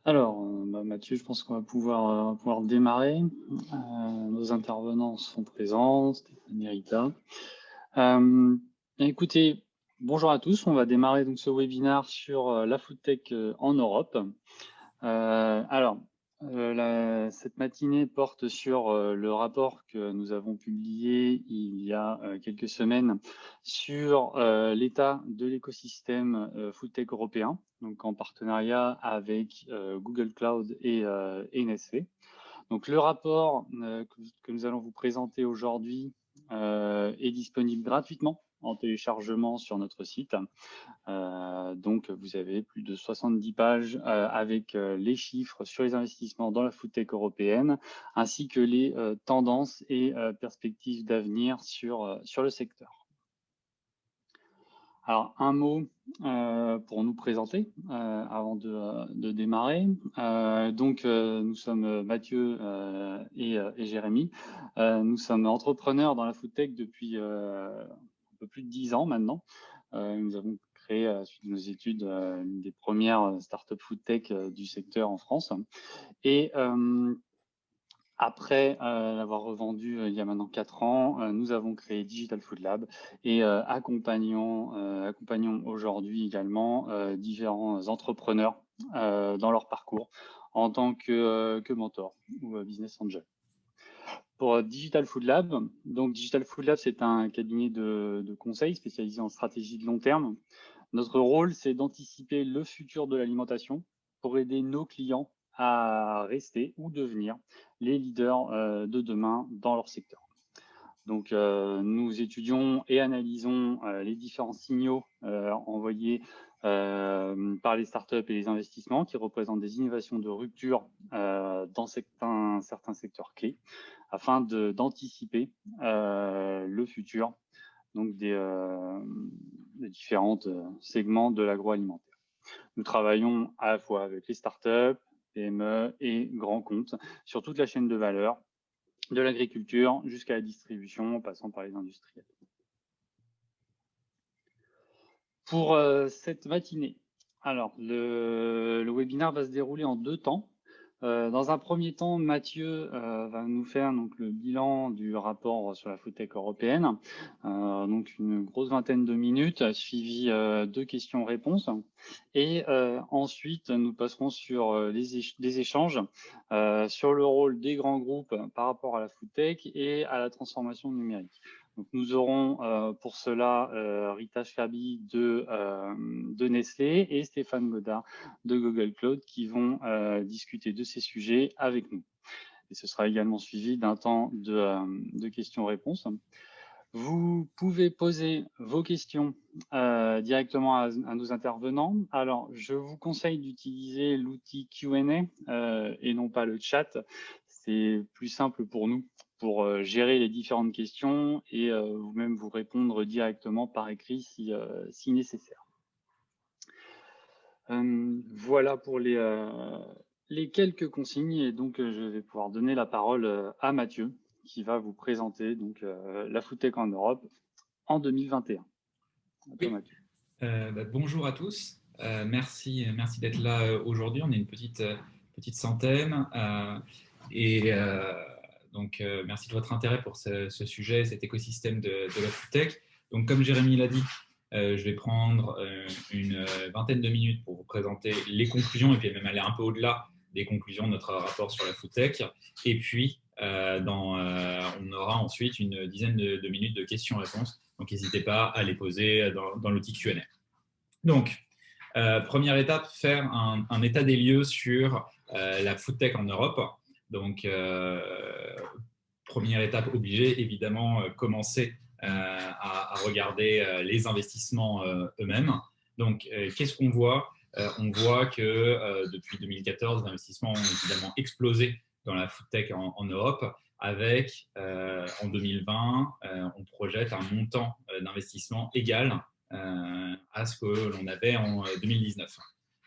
Mathieu, je pense qu'on va pouvoir démarrer. Nos intervenants sont présents, Stéphane et Rita. Écoutez, bonjour à tous. On va démarrer donc ce webinaire sur la foodtech en Europe. Cette matinée porte sur le rapport que nous avons publié il y a quelques semaines sur l'état de l'écosystème foodtech européen, donc en partenariat avec Google Cloud et Nestlé. Donc le rapport que nous allons vous présenter aujourd'hui est disponible gratuitement en téléchargement sur notre site. Donc, vous avez plus de 70 pages avec les chiffres sur les investissements dans la foodtech européenne, ainsi que les tendances et perspectives d'avenir sur le secteur. Alors, un mot pour nous présenter avant de démarrer. Nous sommes Mathieu et Jérémy. Nous sommes entrepreneurs dans la foodtech depuis un peu plus de 10 ans maintenant. Nous avons créé, suite à nos études, une des premières startups foodtech du secteur en France. Et après l'avoir revendu il y a maintenant 4 ans, nous avons créé Digital Food Lab et accompagnons aujourd'hui également différents entrepreneurs dans leur parcours en tant que mentor ou business angel. Pour Digital Food Lab, donc Digital Food Lab, c'est un cabinet de conseil spécialisé en stratégie de long terme. Notre rôle, c'est d'anticiper le futur de l'alimentation pour aider nos clients à rester ou devenir les leaders de demain dans leur secteur. Donc, nous étudions et analysons les différents signaux envoyés par les startups et les investissements qui représentent des innovations de rupture dans certains secteurs clés afin d'anticiper le futur donc des différents segments de l'agroalimentaire. Nous travaillons à la fois avec les startups, PME et grands comptes sur toute la chaîne de valeur, de l'agriculture jusqu'à la distribution, en passant par les industriels. Pour cette matinée, alors le webinaire va se dérouler en 2 temps. Dans un premier temps, Mathieu va nous faire donc le bilan du rapport sur la foodtech européenne, donc une grosse vingtaine de minutes, suivi de questions-réponses. Et ensuite, nous passerons sur des échanges sur le rôle des grands groupes par rapport à la foodtech et à la transformation numérique. Donc, nous aurons pour cela Rita Chabi de Nestlé et Stéphane Godard de Google Cloud qui vont discuter de ces sujets avec nous. Et ce sera également suivi d'un temps de questions-réponses. Vous pouvez poser vos questions directement à nos intervenants. Alors, je vous conseille d'utiliser l'outil Q&A et non pas le chat. C'est plus simple pour nous pour gérer les différentes questions et vous-même vous répondre directement par écrit si nécessaire. Voilà pour les quelques consignes et donc je vais pouvoir donner la parole à Mathieu qui va vous présenter donc la foodtech en Europe en 2021. Oui. Mathieu. Bonjour à tous, merci d'être là aujourd'hui. On est une petite centaine donc merci de votre intérêt pour ce sujet, cet écosystème de la foodtech. Donc comme Jérémy l'a dit, je vais prendre une vingtaine de minutes pour vous présenter les conclusions et puis même aller un peu au-delà des conclusions de notre rapport sur la foodtech. Et puis on aura ensuite une dizaine de minutes de questions-réponses. Donc, n'hésitez pas à les poser dans l'outil Q&A. Donc, première étape, faire un état des lieux sur la foodtech en Europe. Donc, première étape obligée, évidemment, commencer à regarder les investissements eux-mêmes. Donc, qu'est-ce qu'on voit? On voit que depuis 2014, les investissements ont évidemment explosé dans la foodtech en Europe. Avec, en 2020, on projette un montant d'investissement égal à ce que l'on avait en 2019.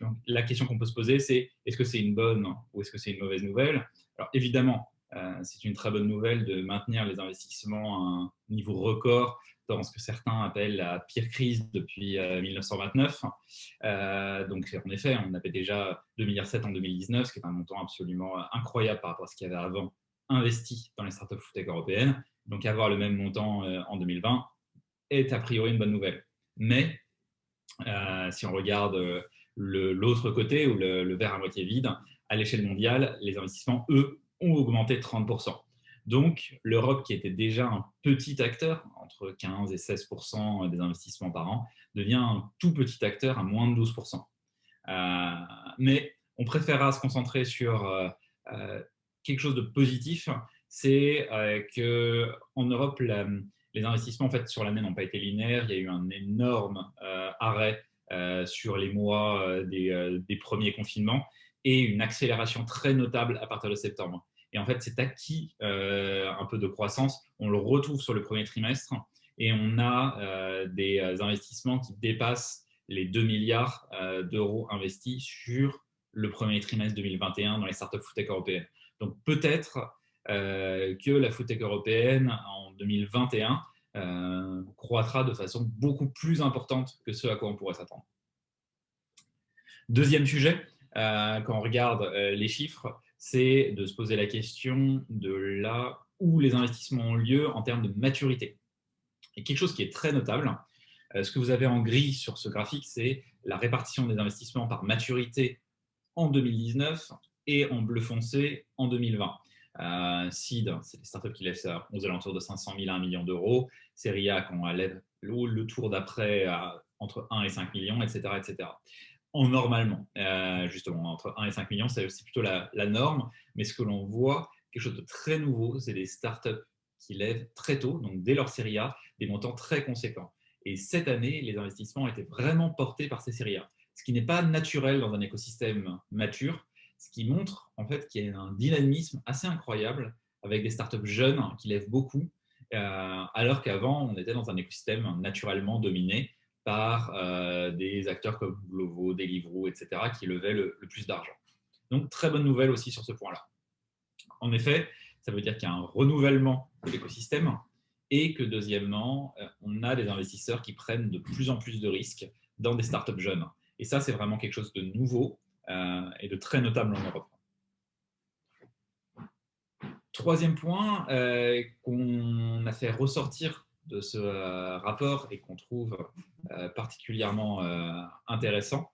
Donc, la question qu'on peut se poser, c'est est-ce que c'est une bonne ou est-ce que c'est une mauvaise nouvelle? Alors, évidemment, c'est une très bonne nouvelle de maintenir les investissements à un niveau record dans ce que certains appellent la pire crise depuis 1929. Donc, en effet, on avait déjà 2,7 milliards en 2019, ce qui est un montant absolument incroyable par rapport à ce qu'il y avait avant investi dans les startups foodtech européennes. Donc, avoir le même montant en 2020 est a priori une bonne nouvelle. Mais si on regarde l'autre côté, ou le verre à moitié vide, à l'échelle mondiale, les investissements, eux, ont augmenté de 30%. Donc, l'Europe, qui était déjà un petit acteur, entre 15 et 16% des investissements par an, devient un tout petit acteur à moins de 12%. Mais on préférera se concentrer sur quelque chose de positif, c'est qu'en Europe, les investissements en fait, sur l'année n'ont pas été linéaires. Il y a eu un énorme arrêt sur les mois des premiers confinements et une accélération très notable à partir de septembre. Et en fait, cet acquis un peu de croissance, on le retrouve sur le premier trimestre et on a des investissements qui dépassent les 2 milliards d'euros investis sur le premier trimestre 2021 dans les startups foodtech européennes. Donc peut-être que la foodtech européenne en 2021 croîtra de façon beaucoup plus importante que ce à quoi on pourrait s'attendre. Deuxième sujet, quand on regarde les chiffres, c'est de se poser la question de là où les investissements ont lieu en termes de maturité. Et quelque chose qui est très notable, ce que vous avez en gris sur ce graphique, c'est la répartition des investissements par maturité en 2019 et en bleu foncé en 2020. Seed, c'est des startups qui laissent aux alentours de 500 000 à 1 million d'euros. Serie A, quand on lève le tour d'après entre 1 et 5 millions, etc. etc. Normalement, justement, entre 1 et 5 millions, c'est plutôt la norme. Mais ce que l'on voit, quelque chose de très nouveau, c'est des startups qui lèvent très tôt, donc dès leur série A, des montants très conséquents. Et cette année, les investissements étaient vraiment portés par ces séries A, ce qui n'est pas naturel dans un écosystème mature, ce qui montre en fait qu'il y a un dynamisme assez incroyable avec des startups jeunes qui lèvent beaucoup, alors qu'avant, on était dans un écosystème naturellement dominé par des acteurs comme Glovo, Deliveroo, etc., qui levaient le plus d'argent. Donc, très bonne nouvelle aussi sur ce point-là. En effet, ça veut dire qu'il y a un renouvellement de l'écosystème et que, deuxièmement, on a des investisseurs qui prennent de plus en plus de risques dans des startups jeunes. Et ça, c'est vraiment quelque chose de nouveau et de très notable en Europe. Troisième point qu'on a fait ressortir de ce rapport et qu'on trouve particulièrement intéressant,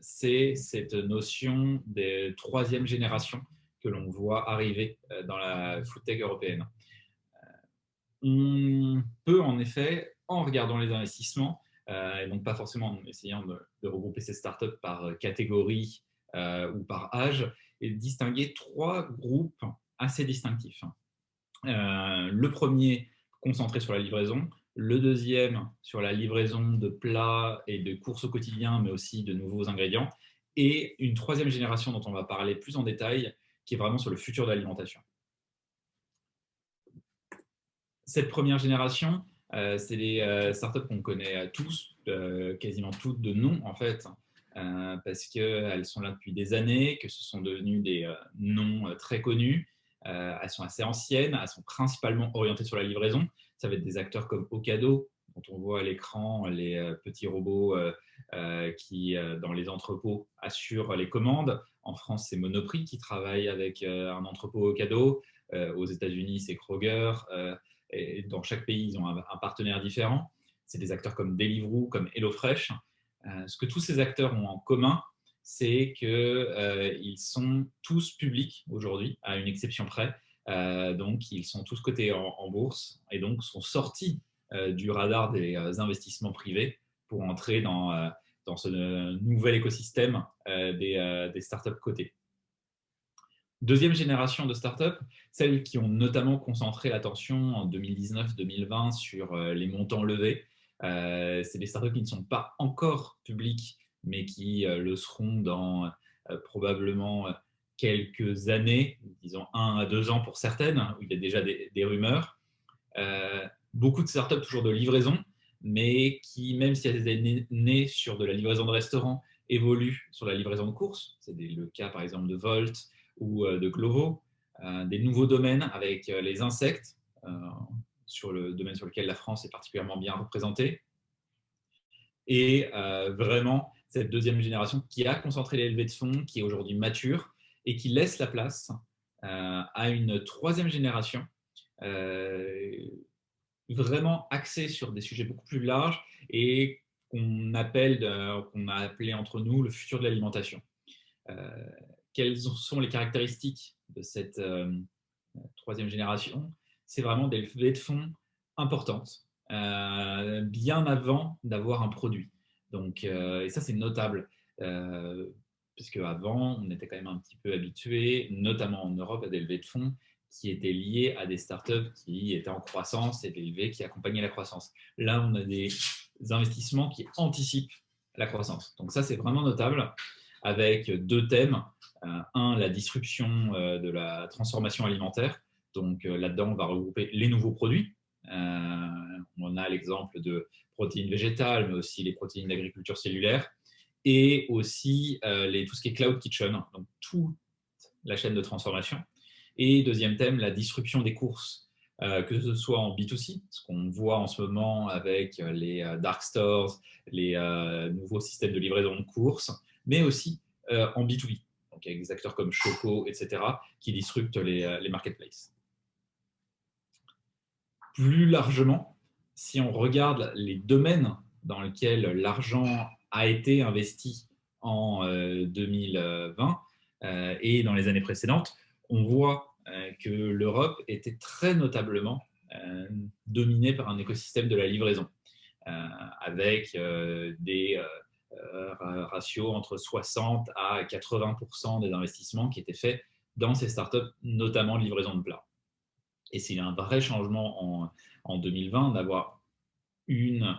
c'est cette notion de troisième génération que l'on voit arriver dans la foodtech européenne. On peut en effet, en regardant les investissements, et donc pas forcément en essayant de regrouper ces startups par catégorie ou par âge, et distinguer trois groupes assez distinctifs. Le premier, concentré sur la livraison, le deuxième sur la livraison de plats et de courses au quotidien, mais aussi de nouveaux ingrédients, et une troisième génération dont on va parler plus en détail, qui est vraiment sur le futur de l'alimentation. Cette première génération, c'est les startups qu'on connaît tous, quasiment toutes de nom en fait, parce qu'elles sont là depuis des années, que ce sont devenus des noms très connus. Elles sont assez anciennes, elles sont principalement orientées sur la livraison. Ça va être des acteurs comme Ocado, dont on voit à l'écran les petits robots qui, dans les entrepôts, assurent les commandes. En France, c'est Monoprix qui travaille avec un entrepôt Ocado. Aux États-Unis, c'est Kroger. Et dans chaque pays, ils ont un partenaire différent. C'est des acteurs comme Deliveroo, comme HelloFresh. Ce que tous ces acteurs ont en commun, c'est qu'ils sont tous publics aujourd'hui, à une exception près. Donc, ils sont tous cotés en bourse et donc sont sortis du radar des investissements privés pour entrer dans ce nouvel écosystème des startups cotées. Deuxième génération de startups, celles qui ont notamment concentré l'attention en 2019-2020 sur les montants levés. C'est des startups qui ne sont pas encore publiques, mais qui le seront dans probablement quelques années, disons 1 à 2 ans pour certaines, où il y a déjà des rumeurs. Beaucoup de startups toujours de livraison, mais qui, même si elles étaient nées sur de la livraison de restaurants, évoluent sur la livraison de courses. C'est le cas par exemple de Volt ou de Glovo. Des nouveaux domaines avec les insectes, sur le domaine sur lequel la France est particulièrement bien représentée. Et vraiment, cette deuxième génération qui a concentré les levées de fonds, qui est aujourd'hui mature et qui laisse la place à une troisième génération vraiment axée sur des sujets beaucoup plus larges et qu'on a appelé entre nous le futur de l'alimentation. Quelles sont les caractéristiques de cette troisième génération? C'est vraiment des levées de fonds importantes, bien avant d'avoir un produit. Donc, et ça, c'est notable, parce qu'avant, on était quand même un petit peu habitué, notamment en Europe, à des levées de fonds qui étaient liées à des startups qui étaient en croissance et des levées qui accompagnaient la croissance. Là, on a des investissements qui anticipent la croissance. Donc ça, c'est vraiment notable, avec deux thèmes. Un, la disruption de la transformation alimentaire. Donc là-dedans, on va regrouper les nouveaux produits. On a l'exemple de protéines végétales, mais aussi les protéines d'agriculture cellulaire, et aussi tout ce qui est cloud kitchen, donc toute la chaîne de transformation. Et deuxième thème, la disruption des courses, que ce soit en B2C, ce qu'on voit en ce moment avec les dark stores, les nouveaux systèmes de livraison de courses, mais aussi en B2B, donc avec des acteurs comme Choco, etc., qui disruptent les marketplaces. Plus largement, si on regarde les domaines dans lesquels l'argent a été investi en 2020 et dans les années précédentes, on voit que l'Europe était très notablement dominée par un écosystème de la livraison, avec des ratios entre 60 à 80% des investissements qui étaient faits dans ces startups, notamment livraison de plats. Et c'est un vrai changement en 2020 d'avoir une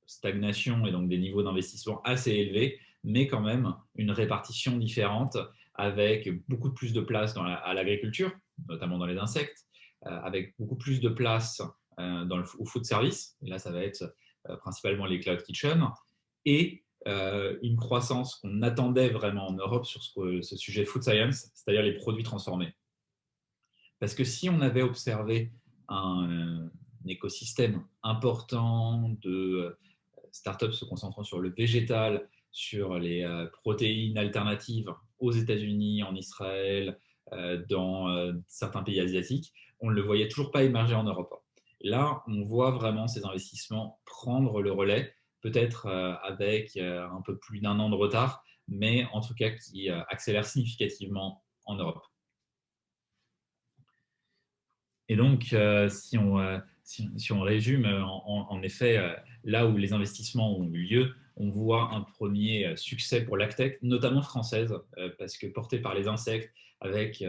stagnation et donc des niveaux d'investissement assez élevés, mais quand même une répartition différente avec beaucoup plus de place à l'agriculture, notamment dans les insectes, avec beaucoup plus de place au food service, et là ça va être principalement les cloud kitchen, et une croissance qu'on attendait vraiment en Europe sur ce sujet food science, c'est-à-dire les produits transformés. Parce que si on avait observé un écosystème important de startups se concentrant sur le végétal, sur les protéines alternatives aux États-Unis, en Israël, dans certains pays asiatiques, on ne le voyait toujours pas émerger en Europe. Là, on voit vraiment ces investissements prendre le relais, peut-être avec un peu plus d'un an de retard, mais en tout cas qui accélère significativement en Europe. Et donc, si on résume, en effet, là où les investissements ont eu lieu, on voit un premier succès pour l'agtech, notamment française, parce que porté par les insectes, avec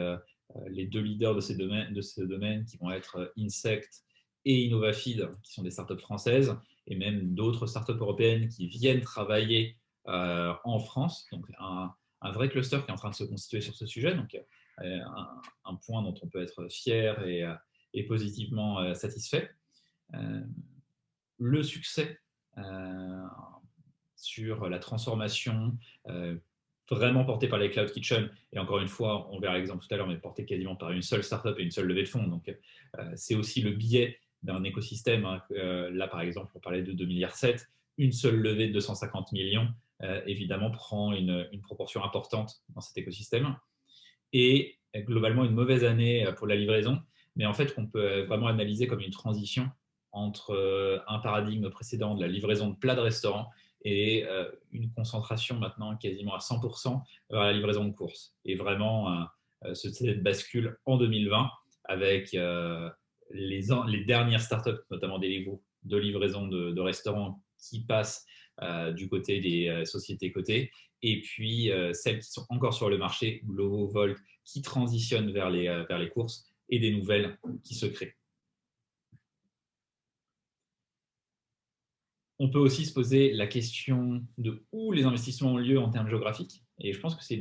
les deux leaders de ce domaine qui vont être Insect et Innovafeed, qui sont des startups françaises, et même d'autres startups européennes qui viennent travailler en France. Donc, un vrai cluster qui est en train de se constituer sur ce sujet. Donc, un point dont on peut être fier et positivement satisfait. Le succès sur la transformation vraiment porté par les Cloud Kitchen, et encore une fois, on verra l'exemple tout à l'heure, mais porté quasiment par une seule startup et une seule levée de fonds. Donc, c'est aussi le biais d'un écosystème. Là, par exemple, on parlait de 2,7 milliards, une seule levée de 250 millions, évidemment, prend une proportion importante dans cet écosystème. Et globalement, une mauvaise année pour la livraison, mais en fait, qu'on peut vraiment analyser comme une transition entre un paradigme précédent de la livraison de plats de restaurant et une concentration maintenant quasiment à 100% vers la livraison de courses. Et vraiment, cette bascule en 2020 avec les dernières startups, notamment des niveaux de livraison de restaurants qui passent du côté des sociétés cotées, et puis celles qui sont encore sur le marché, Glovo, Volt, qui transitionnent vers les courses, et des nouvelles qui se créent. On peut aussi se poser la question de où les investissements ont lieu en termes géographiques. Et je pense que c'est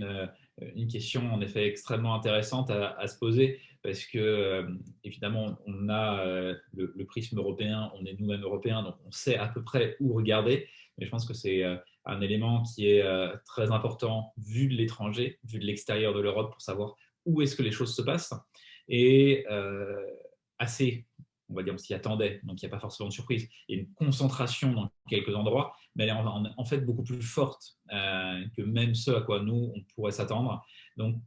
une question en effet extrêmement intéressante à se poser, parce que évidemment on a le prisme européen, on est nous-mêmes européens, donc on sait à peu près où regarder, mais je pense que c'est un élément qui est très important vu de l'étranger, vu de l'extérieur de l'Europe, pour savoir où est-ce que les choses se passent. Et assez, on va dire, on s'y attendait, donc il n'y a pas forcément de surprise. Il y a une concentration dans quelques endroits, mais elle est en fait beaucoup plus forte que même ce à quoi nous, on pourrait s'attendre. Donc,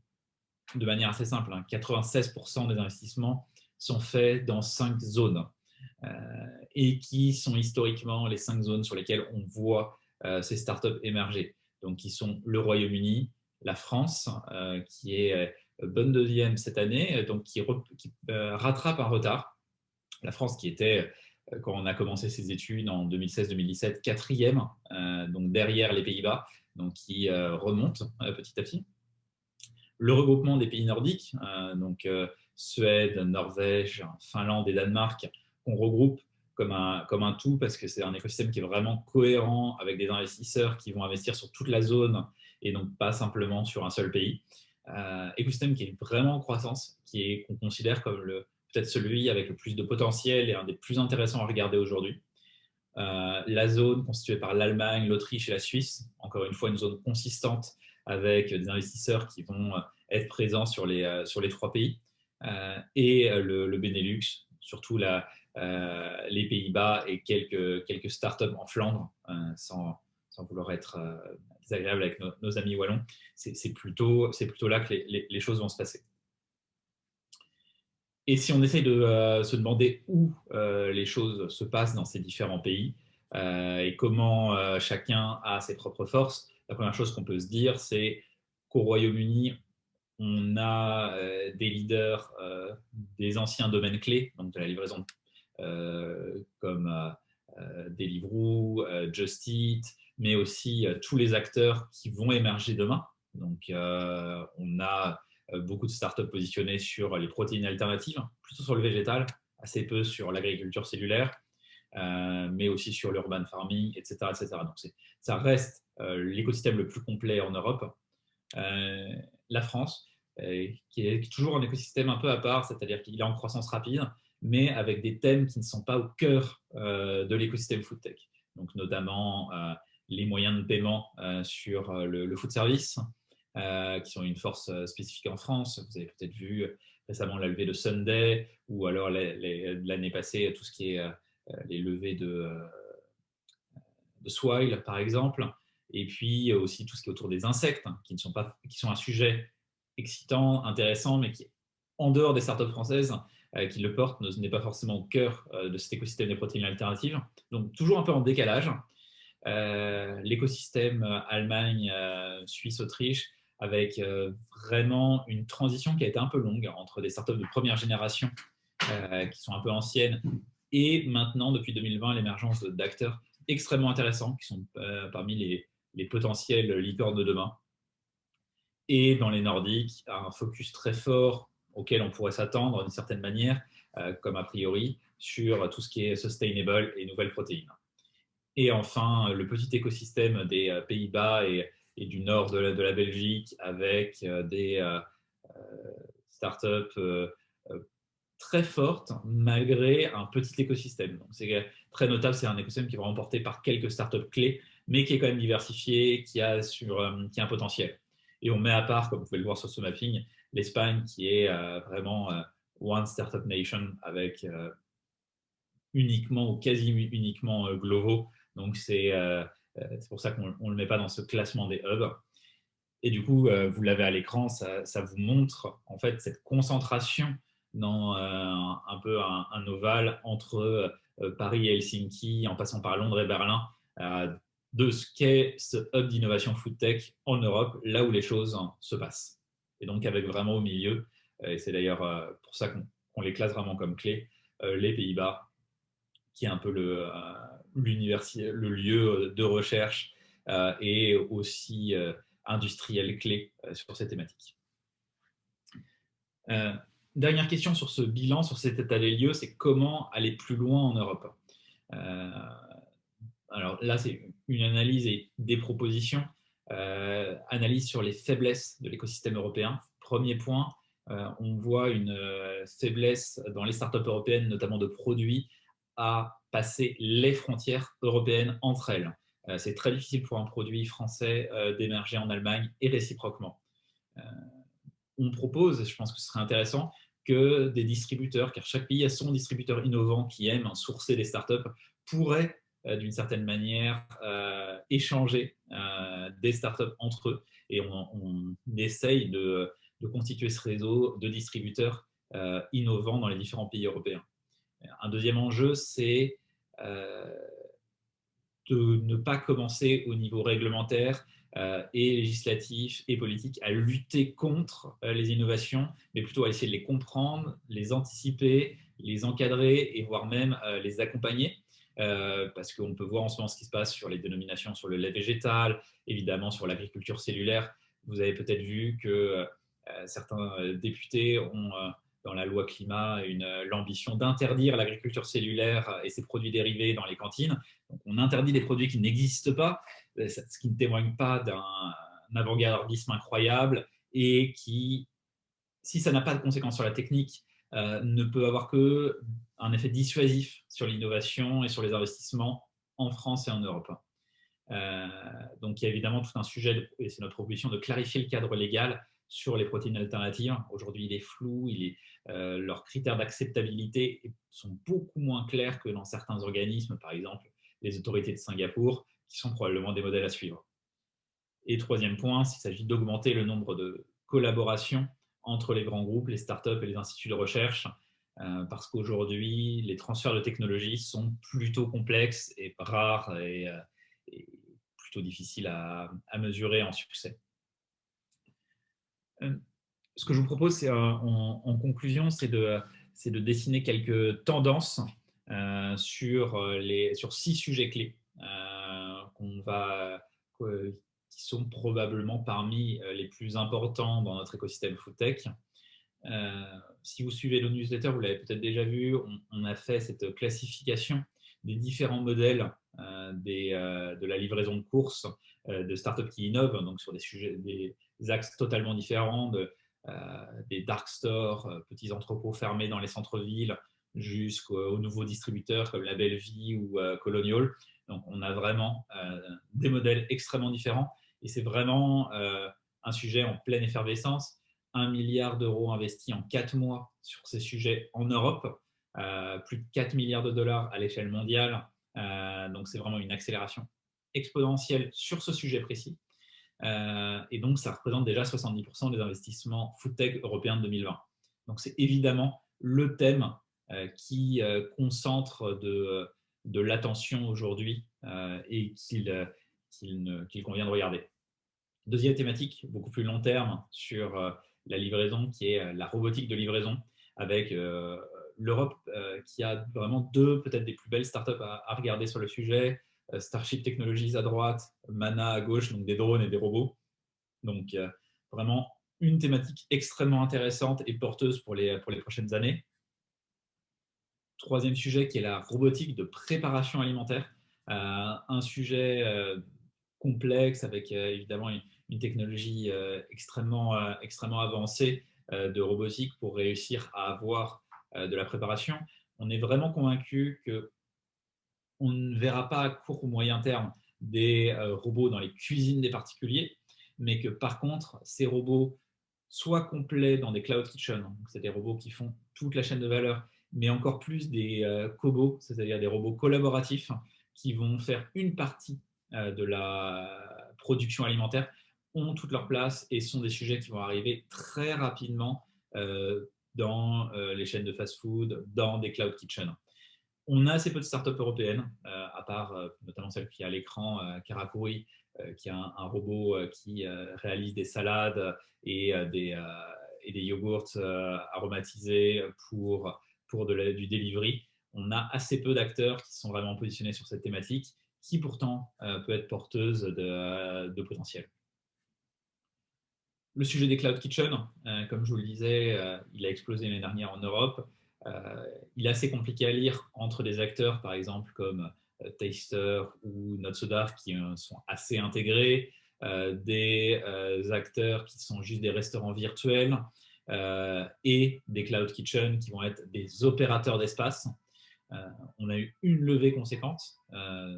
de manière assez simple, 96% des investissements sont faits dans 5 zones et qui sont historiquement les 5 zones sur lesquelles on voit ces startups émerger. Donc, qui sont le Royaume-Uni, la France, qui est bonne deuxième cette année, donc qui rattrape un retard. La France qui était, quand on a commencé ses études en 2016-2017, quatrième, donc derrière les Pays-Bas, donc qui remonte petit à petit. Le regroupement des pays nordiques, donc Suède, Norvège, Finlande et Danemark, qu'on regroupe comme un tout parce que c'est un écosystème qui est vraiment cohérent avec des investisseurs qui vont investir sur toute la zone et donc pas simplement sur un seul pays. Écosystème qui est vraiment en croissance, qu'on considère comme peut-être celui avec le plus de potentiel et un des plus intéressants à regarder aujourd'hui. La zone constituée par l'Allemagne, l'Autriche et la Suisse, encore une fois une zone consistante avec des investisseurs qui vont être présents sur les 3 pays, et le Benelux, surtout les Pays-Bas et quelques startups en Flandre, sans vouloir être désagréable avec nos amis wallons. C'est plutôt là que les choses vont se passer. Et si on essaye de se demander où les choses se passent dans ces différents pays et comment chacun a ses propres forces, la première chose qu'on peut se dire, c'est qu'au Royaume-Uni, on a des leaders des anciens domaines clés, donc de la livraison, comme Deliveroo, Just Eat, mais aussi tous les acteurs qui vont émerger demain. Donc, on a beaucoup de startups positionnées sur les protéines alternatives, plutôt sur le végétal, assez peu sur l'agriculture cellulaire, mais aussi sur l'urban farming, etc. etc. Donc, ça reste l'écosystème le plus complet en Europe. La France, qui est toujours un écosystème un peu à part, c'est-à-dire qu'il est en croissance rapide, mais avec des thèmes qui ne sont pas au cœur de l'écosystème food tech. Donc, notamment les moyens de paiement sur le food service, qui sont une force spécifique en France. Vous avez peut-être vu récemment la levée de Sunday, ou alors l'année passée, tout ce qui est les levées de Swile, par exemple. Et puis aussi tout ce qui est autour des insectes, qui sont un sujet excitant, intéressant, mais qui, en dehors des startups françaises qui le portent, n'est pas forcément au cœur de cet écosystème des protéines alternatives. Donc, toujours un peu en décalage. L'écosystème Allemagne, Suisse, Autriche, avec vraiment une transition qui a été un peu longue entre des startups de première génération qui sont un peu anciennes et maintenant, depuis 2020, l'émergence d'acteurs extrêmement intéressants qui sont parmi les potentiels licornes de demain. Et dans les Nordiques, un focus très fort auquel on pourrait s'attendre d'une certaine manière, comme a priori, sur tout ce qui est sustainable et nouvelles protéines. Et enfin, le petit écosystème des Pays-Bas et du nord de la Belgique avec des startups très fortes malgré un petit écosystème. Donc, c'est très notable, c'est un écosystème qui est vraiment porté par quelques startups clés, mais qui est quand même diversifié, qui a un potentiel. Et on met à part, comme vous pouvez le voir sur ce mapping, l'Espagne qui est vraiment One Startup Nation avec uniquement ou quasi uniquement Glovo. Donc, c'est pour ça qu'on ne le met pas dans ce classement des hubs. Et du coup, vous l'avez à l'écran, ça vous montre en fait cette concentration dans un peu un ovale entre Paris et Helsinki, en passant par Londres et Berlin, de ce qu'est ce hub d'innovation food tech en Europe, là où les choses se passent. Et donc, avec vraiment au milieu, et c'est d'ailleurs pour ça qu'on les classe vraiment comme clés, les Pays-Bas, qui est un peu le lieu de recherche et aussi industriel clé sur ces thématiques. Dernière question sur ce bilan, sur cet état des lieux, c'est comment aller plus loin en Europe. Alors là, c'est une analyse et des propositions. Analyse sur les faiblesses de l'écosystème européen. Premier point, on voit une faiblesse dans les startups européennes, notamment de produits, à passer les frontières européennes entre elles. C'est très difficile pour un produit français d'émerger en Allemagne et réciproquement. On propose, je pense que ce serait intéressant, que des distributeurs, car chaque pays a son distributeur innovant qui aime sourcer des startups, pourrait d'une certaine manière échanger des startups entre eux. Et on essaye de constituer ce réseau de distributeurs innovants dans les différents pays européens. Un deuxième enjeu, c'est de ne pas commencer au niveau réglementaire et législatif et politique à lutter contre les innovations, mais plutôt à essayer de les comprendre, les anticiper, les encadrer et voire même les accompagner. Parce qu'on peut voir en ce moment ce qui se passe sur les dénominations sur le lait végétal, évidemment sur l'agriculture cellulaire. Vous avez peut-être vu que certains députés ont dans la loi climat l'ambition d'interdire l'agriculture cellulaire et ses produits dérivés dans les cantines. Donc, on interdit des produits qui n'existent pas, ce qui ne témoigne pas d'un avant-gardisme incroyable et qui, si ça n'a pas de conséquences sur la technique, ne peut avoir qu'un effet dissuasif sur l'innovation et sur les investissements en France et en Europe. Donc, il y a évidemment tout un sujet, et c'est notre proposition, de clarifier le cadre légal sur les protéines alternatives. Aujourd'hui, il est flou, leurs critères d'acceptabilité sont beaucoup moins clairs que dans certains organismes, par exemple les autorités de Singapour, qui sont probablement des modèles à suivre. Et troisième point, il s'agit d'augmenter le nombre de collaborations entre les grands groupes, les startups et les instituts de recherche, parce qu'aujourd'hui, les transferts de technologies sont plutôt complexes et rares et plutôt difficiles à mesurer en succès. Ce que je vous propose, c'est en conclusion, c'est de dessiner quelques tendances sur 6 sujets clés qui sont probablement parmi les plus importants dans notre écosystème foodtech. Si vous suivez nos newsletters, vous l'avez peut-être déjà vu, on a fait cette classification des différents modèles de la livraison de courses de startups qui innovent, donc sur des axes totalement différents, des dark stores, petits entrepôts fermés dans les centres-villes, jusqu'aux nouveaux distributeurs comme La Belle Vie ou Colonial. Donc, on a vraiment des modèles extrêmement différents et c'est vraiment un sujet en pleine effervescence. 1 milliard d'euros investis en 4 mois sur ces sujets en Europe, plus de 4 milliards de dollars à l'échelle mondiale. Donc, c'est vraiment une accélération exponentielle sur ce sujet précis. Et donc, ça représente déjà 70% des investissements foodtech européens de 2020. Donc, c'est évidemment le thème qui concentre de l'attention aujourd'hui et qu'il convient de regarder. Deuxième thématique, beaucoup plus long terme, sur la livraison, qui est la robotique de livraison, avec l'Europe qui a vraiment peut-être des plus belles startups à regarder sur le sujet. Starship Technologies à droite, Mana à gauche, donc des drones et des robots. Donc, vraiment une thématique extrêmement intéressante et porteuse pour les prochaines années. Troisième sujet qui est la robotique de préparation alimentaire. Un sujet complexe avec évidemment une technologie extrêmement avancée de robotique pour réussir à avoir de la préparation. On est vraiment convaincu qu'on ne verra pas à court ou moyen terme des robots dans les cuisines des particuliers, mais que par contre, ces robots soient complets dans des cloud kitchens, c'est des robots qui font toute la chaîne de valeur, mais encore plus des cobots, c'est-à-dire des robots collaboratifs qui vont faire une partie de la production alimentaire, ont toute leur place et sont des sujets qui vont arriver très rapidement dans les chaînes de fast-food, dans des cloud kitchens. On a assez peu de startups européennes, à part notamment celle qui est à l'écran, Karakuri, qui a un robot qui réalise des salades et des yogourts aromatisés pour du delivery. On a assez peu d'acteurs qui sont vraiment positionnés sur cette thématique, qui pourtant peut être porteuse de potentiel. Le sujet des cloud kitchens, comme je vous le disais, il a explosé l'année dernière en Europe. Il est assez compliqué à lire entre des acteurs, par exemple, comme Taster ou Notsodar, qui sont assez intégrés, des acteurs qui sont juste des restaurants virtuels et des cloud kitchens qui vont être des opérateurs d'espace. On a eu une levée conséquente,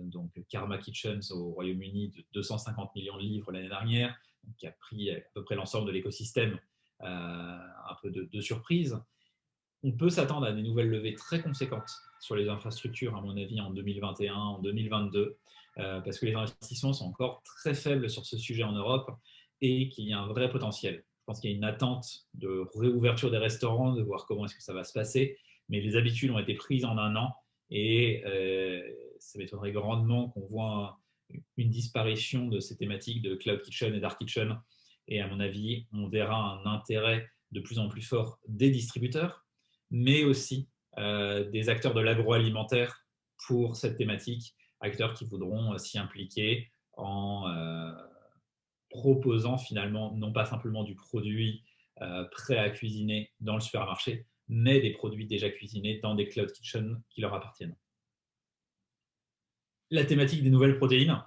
donc Karma Kitchens au Royaume-Uni de 250 millions de livres l'année dernière, qui a pris à peu près l'ensemble de l'écosystème un peu de surprise. On peut s'attendre à des nouvelles levées très conséquentes sur les infrastructures, à mon avis, en 2021, en 2022, parce que les investissements sont encore très faibles sur ce sujet en Europe et qu'il y a un vrai potentiel. Je pense qu'il y a une attente de réouverture des restaurants, de voir comment est-ce que ça va se passer, mais les habitudes ont été prises en un an et ça m'étonnerait grandement qu'on voit une disparition de ces thématiques de cloud kitchen et dark kitchen. Et à mon avis, on verra un intérêt de plus en plus fort des distributeurs, mais aussi des acteurs de l'agroalimentaire pour cette thématique, acteurs qui voudront s'y impliquer en proposant finalement non pas simplement du produit prêt à cuisiner dans le supermarché, mais des produits déjà cuisinés dans des cloud kitchens qui leur appartiennent. La thématique des nouvelles protéines.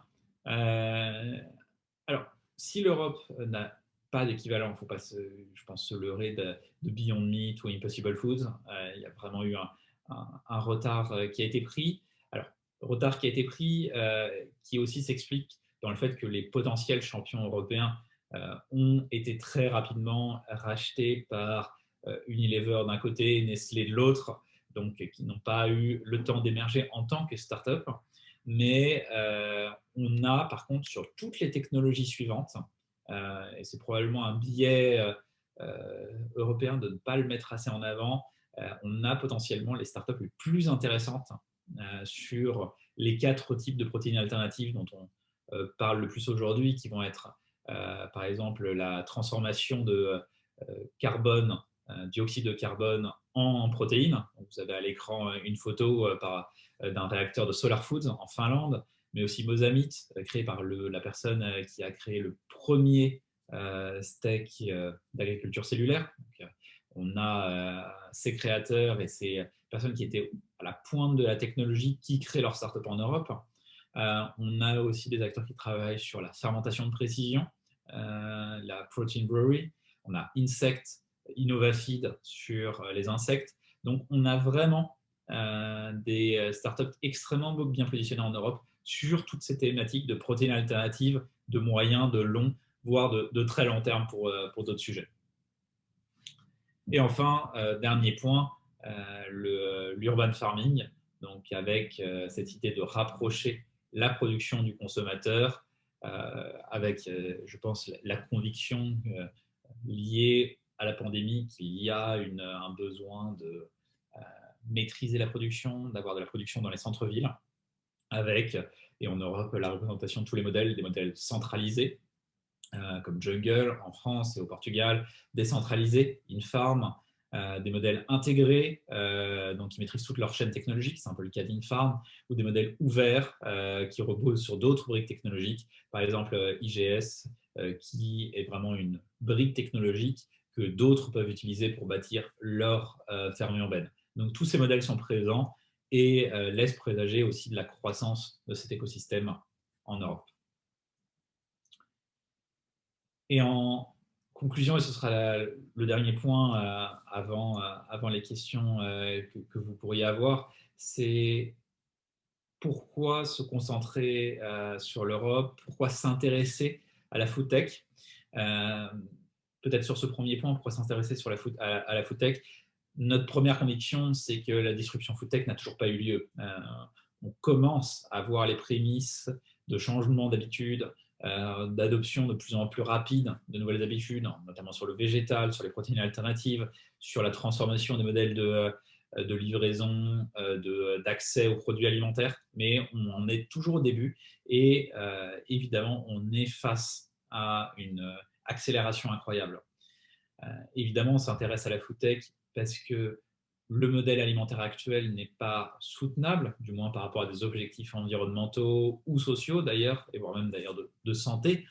Alors, si l'Europe n'a pas d'équivalent, il ne faut pas, je pense, se leurrer de Beyond Meat ou Impossible Foods. Il y a vraiment eu un retard qui a été pris. Alors, retard qui a été pris, qui aussi s'explique dans le fait que les potentiels champions européens ont été très rapidement rachetés par Unilever d'un côté, Nestlé de l'autre, donc qui n'ont pas eu le temps d'émerger en tant que start-up. Mais on a par contre sur toutes les technologies suivantes, et c'est probablement un biais européen de ne pas le mettre assez en avant, on a potentiellement les startups les plus intéressantes sur les 4 types de protéines alternatives dont on parle le plus aujourd'hui, qui vont être par exemple la transformation de carbone, dioxyde de carbone en protéines. Vous avez à l'écran une photo d'un réacteur de Solar Foods en Finlande, mais aussi Mozamite, créé par la personne qui a créé le premier steak d'agriculture cellulaire. Donc, on a ces créateurs et ces personnes qui étaient à la pointe de la technologie qui créent leur start-up en Europe. On a aussi des acteurs qui travaillent sur la fermentation de précision, la protein brewery. On a Insect, Innovafeed sur les insectes. Donc, on a vraiment des startups extrêmement bien positionnées en Europe sur toutes ces thématiques de protéines alternatives, de moyen, de long, voire de très long terme pour d'autres sujets. Et enfin, dernier point, l'urban farming, donc avec cette idée de rapprocher la production du consommateur, avec, je pense, la conviction liée à la pandémie qu'il y a un besoin de maîtriser la production, d'avoir de la production dans les centres-villes, avec, et en Europe, la représentation de tous les modèles, des modèles centralisés, comme Jungle en France et au Portugal, décentralisés, InFarm, des modèles intégrés, donc qui maîtrisent toute leur chaîne technologique, c'est un peu le cas d'InFarm, ou des modèles ouverts qui reposent sur d'autres briques technologiques, par exemple IGS, qui est vraiment une brique technologique que d'autres peuvent utiliser pour bâtir leur ferme urbaine. Donc tous ces modèles sont présents et laissent présager aussi de la croissance de cet écosystème en Europe. Et en conclusion, et ce sera le dernier point avant les questions que vous pourriez avoir, c'est pourquoi se concentrer sur l'Europe, pourquoi s'intéresser à la food tech. Peut-être sur ce premier point, pourquoi s'intéresser à la food tech. Notre première conviction, c'est que la disruption food tech n'a toujours pas eu lieu. On commence à voir les prémices de changement d'habitude, d'adoption de plus en plus rapide de nouvelles habitudes, notamment sur le végétal, sur les protéines alternatives, sur la transformation des modèles de livraison, d'accès aux produits alimentaires, mais on en est toujours au début et évidemment, on est face à une accélération incroyable. Évidemment, on s'intéresse à la food tech parce que le modèle alimentaire actuel n'est pas soutenable, du moins par rapport à des objectifs environnementaux ou sociaux d'ailleurs, et voire même d'ailleurs de santé.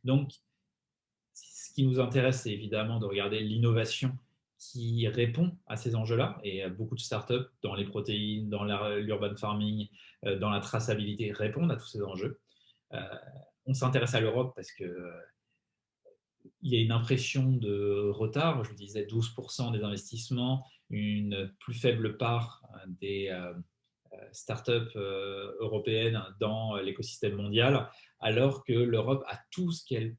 Donc, ce qui nous intéresse, c'est évidemment de regarder l'innovation qui répond à ces enjeux-là. Et beaucoup de startups dans les protéines, dans l'urban farming, dans la traçabilité répondent à tous ces enjeux. On s'intéresse à l'Europe parce que il y a une impression de retard. Je vous disais 12% des investissements, une plus faible part des startups européennes dans l'écosystème mondial, alors que l'Europe a tout ce qu'elle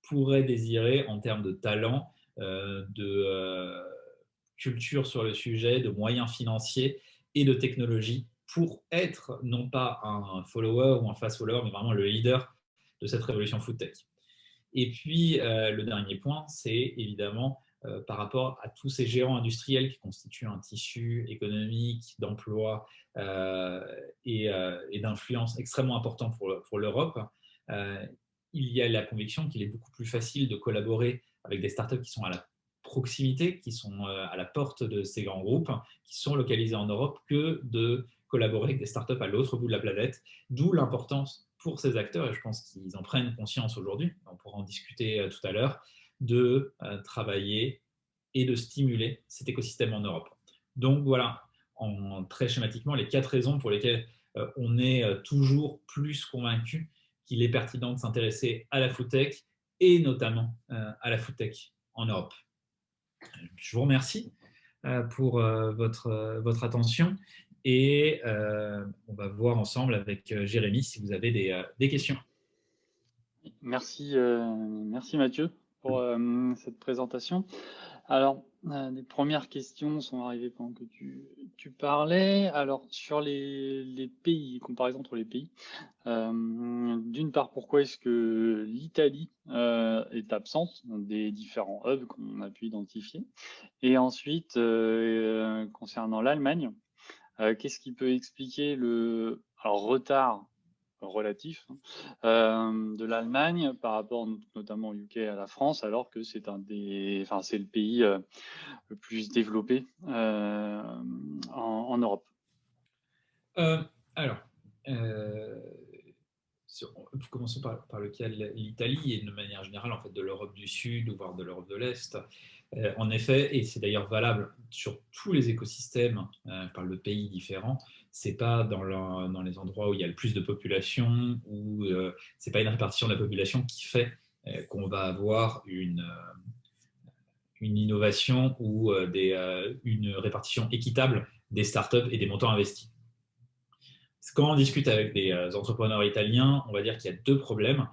pourrait désirer en termes de talent, de culture sur le sujet, de moyens financiers et de technologie pour être non pas un follower ou un fast follower, mais vraiment le leader de cette révolution food tech. Et puis, le dernier point, c'est évidemment par rapport à tous ces géants industriels qui constituent un tissu économique, d'emploi et d'influence extrêmement important pour l'Europe. Il y a la conviction qu'il est beaucoup plus facile de collaborer avec des startups qui sont à la proximité, qui sont à la porte de ces grands groupes, qui sont localisés en Europe, que de collaborer avec des startups à l'autre bout de la planète, d'où l'importance pour ces acteurs, et je pense qu'ils en prennent conscience aujourd'hui, on pourra en discuter tout à l'heure, de travailler et de stimuler cet écosystème en Europe. Donc voilà, très schématiquement, les 4 raisons pour lesquelles on est toujours plus convaincu qu'il est pertinent de s'intéresser à la food tech et notamment à la food tech en Europe. Je vous remercie pour votre attention et on va voir ensemble avec Jérémy si vous avez des questions. Merci Mathieu pour cette présentation. Alors, les premières questions sont arrivées pendant que tu parlais. Alors, sur les pays, comparaison entre les pays, d'une part, pourquoi est-ce que l'Italie est absente des différents hubs qu'on a pu identifier? Et ensuite, concernant l'Allemagne, qu'est-ce qui peut expliquer le retard relatif de l'Allemagne par rapport notamment au UK à la France, alors que c'est c'est le pays le plus développé en Europe. Alors, commençons par lequel l'Italie et de manière générale en fait de l'Europe du Sud ou voire de l'Europe de l'Est. En effet, et c'est d'ailleurs valable sur tous les écosystèmes, par le pays différents, c'est pas dans les endroits où il y a le plus de population ou c'est pas une répartition de la population qui fait qu'on va avoir une innovation ou une répartition équitable des startups et des montants investis. Quand on discute avec des entrepreneurs italiens, on va dire qu'il y a 2 problèmes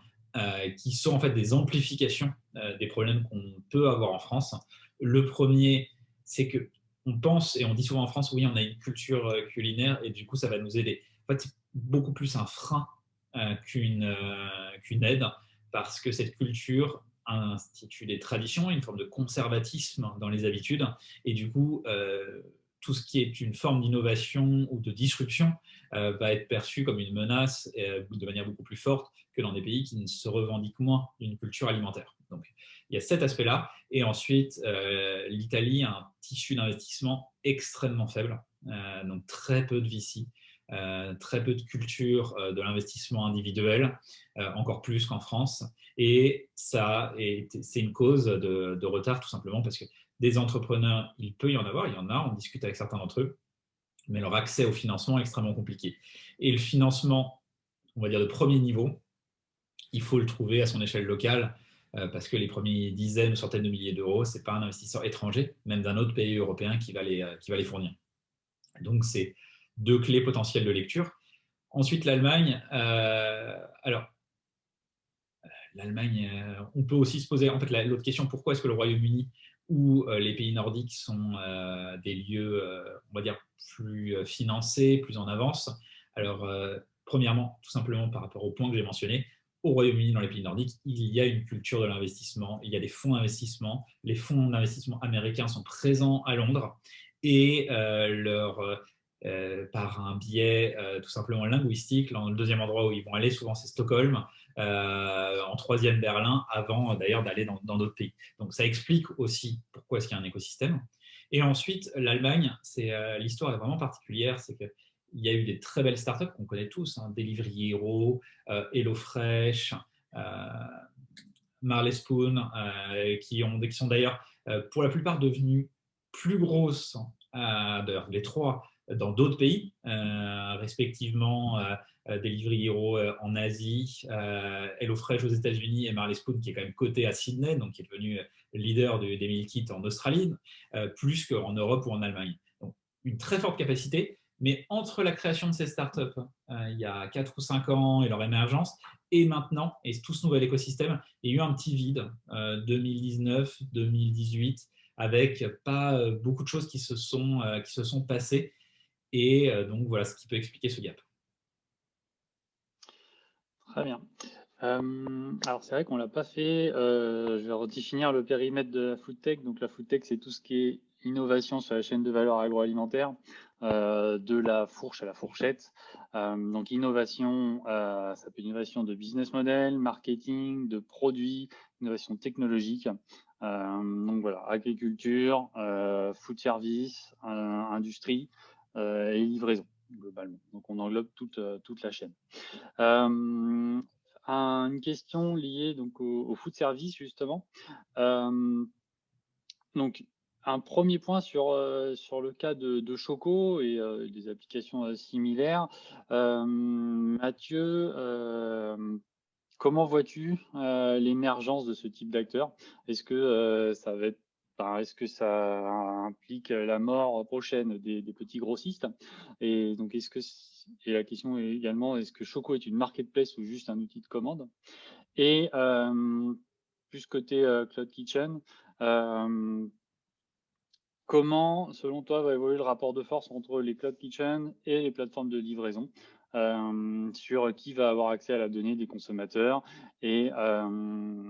qui sont en fait des amplifications des problèmes qu'on peut avoir en France. Le premier, c'est qu'on pense et on dit souvent en France, oui, on a une culture culinaire et du coup, ça va nous aider. En fait, c'est beaucoup plus un frein qu'une aide parce que cette culture institue des traditions, une forme de conservatisme dans les habitudes et du coup, tout ce qui est une forme d'innovation ou de disruption va être perçu comme une menace de manière beaucoup plus forte que dans des pays qui se revendiquent moins d'une culture alimentaire. Donc, il y a cet aspect-là. Et ensuite, l'Italie a un tissu d'investissement extrêmement faible, donc très peu de VC, très peu de culture de l'investissement individuel, encore plus qu'en France. Et c'est une cause de retard tout simplement parce que des entrepreneurs, il peut y en avoir, il y en a, on discute avec certains d'entre eux, mais leur accès au financement est extrêmement compliqué. Et le financement, on va dire de premier niveau, il faut le trouver à son échelle locale parce que les premiers dizaines ou centaines de milliers d'euros, ce n'est pas un investisseur étranger, même d'un autre pays européen qui va les fournir. Donc, c'est 2 clés potentielles de lecture. Ensuite, l'Allemagne. Alors, l'Allemagne, on peut aussi se poser en fait l'autre question, pourquoi est-ce que le Royaume-Uni ou les pays nordiques sont des lieux, on va dire, plus financés, plus en avance? Alors, premièrement, tout simplement par rapport au point que j'ai mentionné, au Royaume-Uni, dans les pays nordiques, il y a une culture de l'investissement, il y a des fonds d'investissement. Les fonds d'investissement américains sont présents à Londres et par un biais tout simplement linguistique, le deuxième endroit où ils vont aller souvent, c'est Stockholm. En 3e Berlin, avant d'ailleurs d'aller dans d'autres pays. Donc ça explique aussi pourquoi est-ce qu'il y a un écosystème. Et ensuite, l'Allemagne, l'histoire est vraiment particulière, c'est qu'il y a eu des très belles startups qu'on connaît tous, Delivery Hero, HelloFresh, Marley Spoon, qui sont d'ailleurs pour la plupart devenues plus grosses, d'ailleurs les 3, dans d'autres pays, respectivement Delivery Hero en Asie, HelloFresh aux États-Unis et Marley Spoon qui est quand même coté à Sydney, donc qui est devenu leader des meal kits en Australie, plus qu'en Europe ou en Allemagne. Donc une très forte capacité, mais entre la création de ces startups il y a 4 ou 5 ans et leur émergence, et maintenant, et tout ce nouvel écosystème, il y a eu un petit vide, 2019, 2018, avec pas beaucoup de choses qui se sont passées. Et donc, voilà ce qui peut expliquer ce gap. Très bien. Alors c'est vrai qu'on l'a pas fait. Je vais redéfinir le périmètre de la food tech. Donc la food tech, c'est tout ce qui est innovation sur la chaîne de valeur agroalimentaire, de la fourche à la fourchette. Donc innovation, ça peut être innovation de business model, marketing, de produits, innovation technologique. Donc voilà, agriculture, food service, industrie et livraison globalement. Donc on englobe toute la chaîne. Une question liée donc au food service justement. Donc un premier point sur le cas de Choco et des applications similaires. Mathieu, comment vois-tu l'émergence de ce type d'acteur? Est-ce que ça va être, est-ce que ça implique la mort prochaine des petits grossistes? Et donc, et la question est également, est-ce que Choco est une marketplace ou juste un outil de commande? Et plus côté Cloud Kitchen, comment, selon toi, va évoluer le rapport de force entre les Cloud Kitchen et les plateformes de livraison sur qui va avoir accès à la donnée des consommateurs et, euh,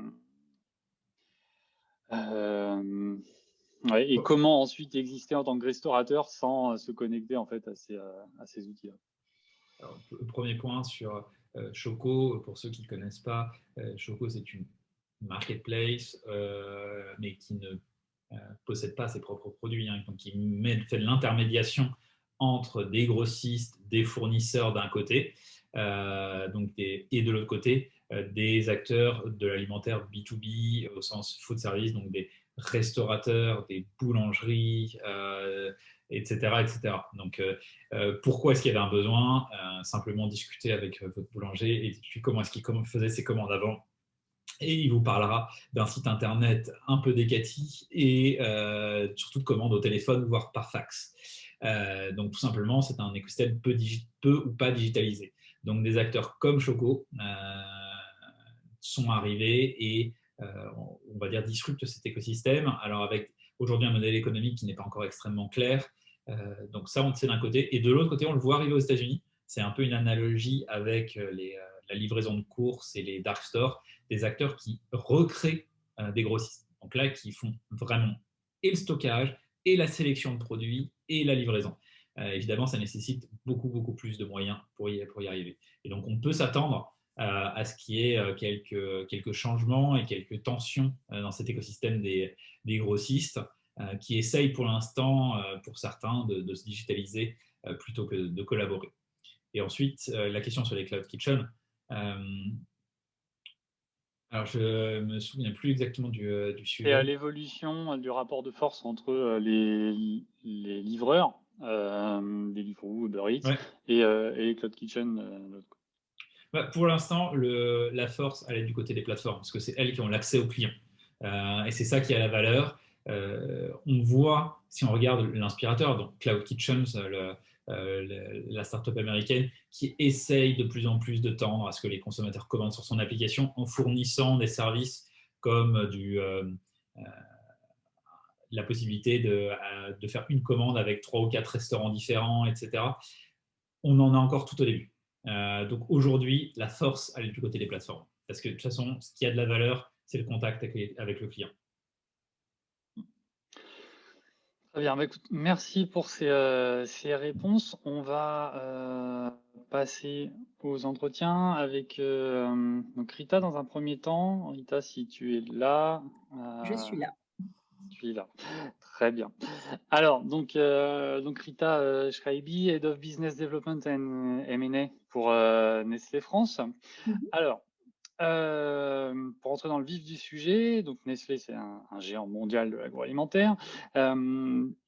ouais, et comment ensuite exister en tant que restaurateur sans se connecter en fait à ces outils-là. Alors, le premier point sur Choco, pour ceux qui ne connaissent pas, Choco c'est une marketplace, mais qui ne possède pas ses propres produits, hein, donc qui fait de l'intermédiation entre des grossistes, des fournisseurs d'un côté, et de l'autre côté, des acteurs de l'alimentaire B2B au sens food service, donc des restaurateurs, des boulangeries, etc., etc. Donc, pourquoi est-ce qu'il y avait un besoin? Simplement discuter avec votre boulanger et dites-lui comment est-ce qu'il faisait ses commandes avant. Et il vous parlera d'un site internet un peu décati et surtout de commandes au téléphone, voire par fax. Donc tout simplement, c'est un écosystème peu ou pas digitalisé. Donc des acteurs comme Choco sont arrivés et on va dire disruptent cet écosystème. Alors avec aujourd'hui un modèle économique qui n'est pas encore extrêmement clair. Donc ça, on le sait d'un côté. Et de l'autre côté, on le voit arriver aux États-Unis. C'est un peu une analogie avec la livraison de courses et les dark stores, des acteurs qui recréent des grossistes. Donc là, qui font vraiment et le stockage, et la sélection de produits, et la livraison. Évidemment, ça nécessite beaucoup, beaucoup plus de moyens pour y arriver. Et donc, on peut s'attendre à ce qu'il y ait quelques changements et quelques tensions dans cet écosystème des grossistes qui essayent pour l'instant, pour certains, de se digitaliser plutôt que de collaborer. Et ensuite, la question sur les cloud kitchen. Alors, je me souviens plus exactement du sujet. Et à l'évolution du rapport de force entre les livreurs, Deliveroo, Uber Eats, Ouais. et les Cloud Kitchen de l'autre côté. Bah, pour l'instant, la force, elle est du côté des plateformes, parce que c'est elles qui ont l'accès aux clients. Et c'est ça qui a la valeur. On voit, si on regarde l'inspirateur, donc Cloud Kitchen, la startup américaine, qui essaye de plus en plus de tendre à ce que les consommateurs commandent sur son application en fournissant des services comme la possibilité de faire une commande avec 3 ou 4 restaurants différents, etc. On en a encore tout au début. Donc aujourd'hui, la force, elle est du côté des plateformes. Parce que de toute façon, ce qui a de la valeur, c'est le contact avec le client. Très bien, bah, écoute, merci pour ces réponses. On va passer aux entretiens avec donc Rita dans un premier temps. Rita, si tu es là. Je suis là. Tu es là. Très bien. Alors, donc Rita Schreiby, Head of Business Development and M&A pour Nestlé France. Alors, pour entrer dans le vif du sujet, donc Nestlé, c'est un géant mondial de l'agroalimentaire.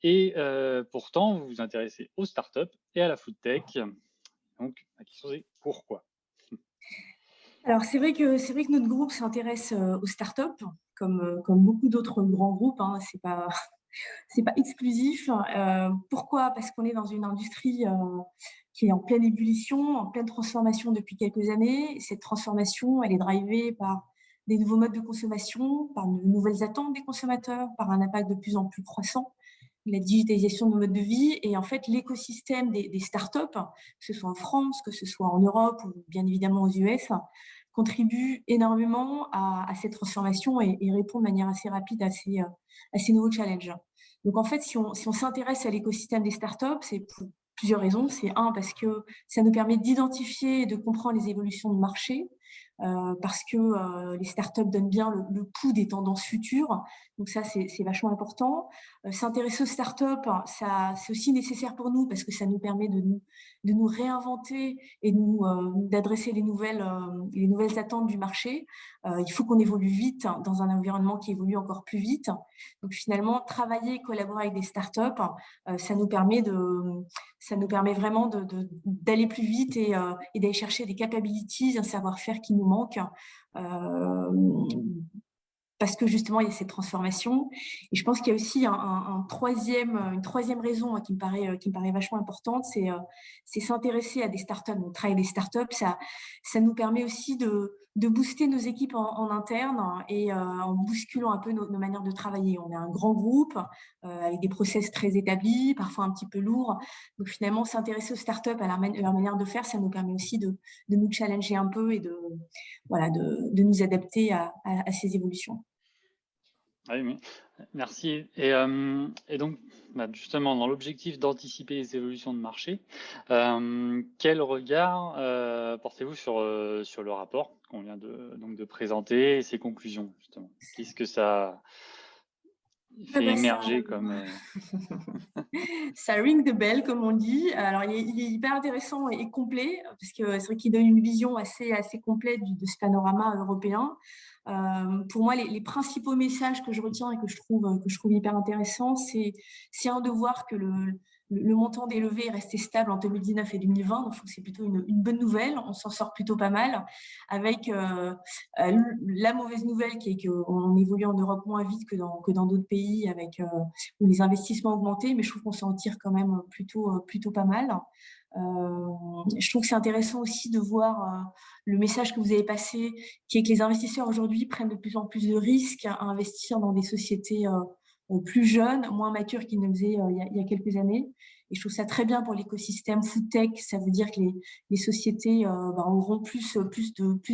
Et pourtant, vous vous intéressez aux startups et à la food tech. Donc, la question c'est pourquoi? Alors, c'est vrai que notre groupe s'intéresse aux startups, comme beaucoup d'autres grands groupes. Hein, c'est pas exclusif. Pourquoi? Parce qu'on est dans une industrie qui est en pleine ébullition, en pleine transformation depuis quelques années. Cette transformation, elle est drivée par des nouveaux modes de consommation, par de nouvelles attentes des consommateurs, par un impact de plus en plus croissant, la digitalisation de nos modes de vie. Et en fait, l'écosystème des startups, que ce soit en France, que ce soit en Europe ou bien évidemment aux US, contribue énormément à cette transformation et répond de manière assez rapide à ces nouveaux challenges. Donc en fait, si on s'intéresse à l'écosystème des startups, c'est pour plusieurs raisons. C'est un, parce que ça nous permet d'identifier et de comprendre les évolutions de marché, parce que les startups donnent bien le pouls des tendances futures. Donc ça, c'est vachement important. S'intéresser aux startups, c'est aussi nécessaire pour nous parce que ça nous permet de nous réinventer et d'adresser les nouvelles attentes du marché. Il faut qu'on évolue vite dans un environnement qui évolue encore plus vite. Donc finalement, travailler et collaborer avec des startups, ça nous permet vraiment d'aller plus vite et d'aller chercher des capabilities, un savoir-faire qui nous manque. Parce que justement, il y a cette transformation. Et je pense qu'il y a aussi une troisième raison qui me paraît vachement importante, c'est s'intéresser à des startups. Donc, travailler avec des startups, ça nous permet aussi de booster nos équipes en interne et en bousculant un peu nos manières de travailler. On est un grand groupe avec des process très établis, parfois un petit peu lourds. Donc finalement, s'intéresser aux startups, à leur manière de faire, ça nous permet aussi de nous challenger un peu et de nous adapter à ces évolutions. Oui, merci. Et donc, justement, dans l'objectif d'anticiper les évolutions de marché, quel regard portez-vous sur le rapport qu'on vient de présenter et ses conclusions, justement? Qu'est-ce que ça fait émerger comme… Ça ring the bell, comme on dit. Alors, il est hyper intéressant et complet, parce que c'est vrai qu'il donne une vision assez complète de ce panorama européen. Pour moi, les principaux messages que je retiens et que je trouve hyper intéressants, c'est de voir que le montant des levées est resté stable en 2019 et 2020. Donc, je trouve que c'est plutôt une bonne nouvelle. On s'en sort plutôt pas mal. Avec la mauvaise nouvelle qui est qu'on évolue en Europe moins vite que dans d'autres pays, avec où les investissements ont augmenté, mais je trouve qu'on s'en tire quand même plutôt pas mal. Je trouve que c'est intéressant aussi de voir le message que vous avez passé, qui est que les investisseurs aujourd'hui prennent de plus en plus de risques à investir dans des sociétés plus jeunes, moins matures qu'ils ne le faisaient il y a quelques années. Et je trouve ça très bien pour l'écosystème food tech. Ça veut dire que les sociétés auront plus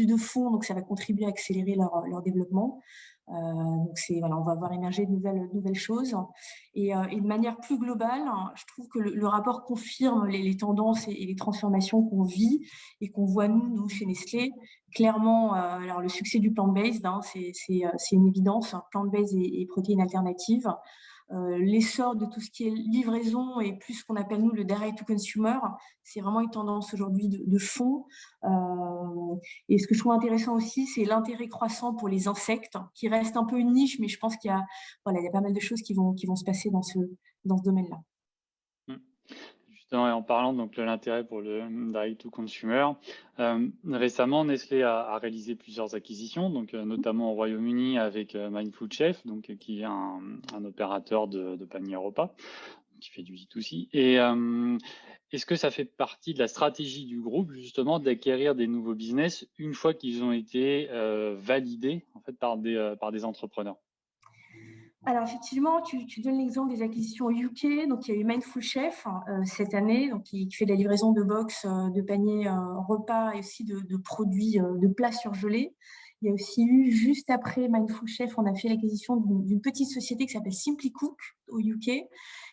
de fonds, donc ça va contribuer à accélérer leur développement. Donc on va voir émerger de nouvelles choses. Et de manière plus globale, je trouve que le rapport confirme les tendances et les transformations qu'on vit et qu'on voit nous chez Nestlé. Clairement, alors le succès du plant-based, c'est une évidence, plant-based et protéines alternatives. L'essor de tout ce qui est livraison et plus ce qu'on appelle nous le direct to consumer, c'est vraiment une tendance aujourd'hui de fond. Et ce que je trouve intéressant aussi, c'est l'intérêt croissant pour les insectes, qui reste un peu une niche, mais je pense qu'il y a pas mal de choses qui vont se passer dans ce domaine-là. Justement, et en parlant donc de l'intérêt pour le direct to consumer, récemment Nestlé a réalisé plusieurs acquisitions, donc notamment au Royaume-Uni avec Mindful Chef, donc qui est un opérateur de panier repas qui fait du D2C. Et est-ce que ça fait partie de la stratégie du groupe justement d'acquérir des nouveaux business une fois qu'ils ont été validés en fait par des entrepreneurs? Alors effectivement, tu donnes l'exemple des acquisitions au UK. Donc il y a eu Mindful Chef cette année, donc qui fait de la livraison de box, de paniers repas et aussi de produits, de plats surgelés. Il y a aussi eu, juste après Mindful Chef, on a fait l'acquisition d'une petite société qui s'appelle Simply Cook au UK,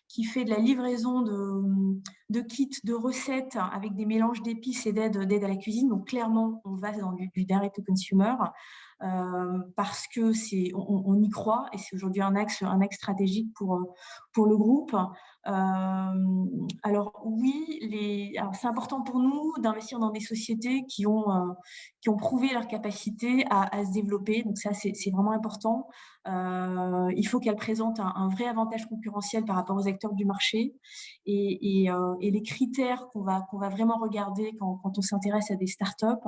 qui fait de la livraison de kits, de recettes avec des mélanges d'épices et d'aide à la cuisine. Donc clairement, on va dans du direct to consumer. Parce que on y croit et c'est aujourd'hui un axe stratégique pour le groupe. Alors oui, c'est important pour nous d'investir dans des sociétés qui ont prouvé leur capacité à se développer. Donc ça, c'est vraiment important. Il faut qu'elles présentent un vrai avantage concurrentiel par rapport aux acteurs du marché. Et les critères qu'on va vraiment regarder quand on s'intéresse à des startups,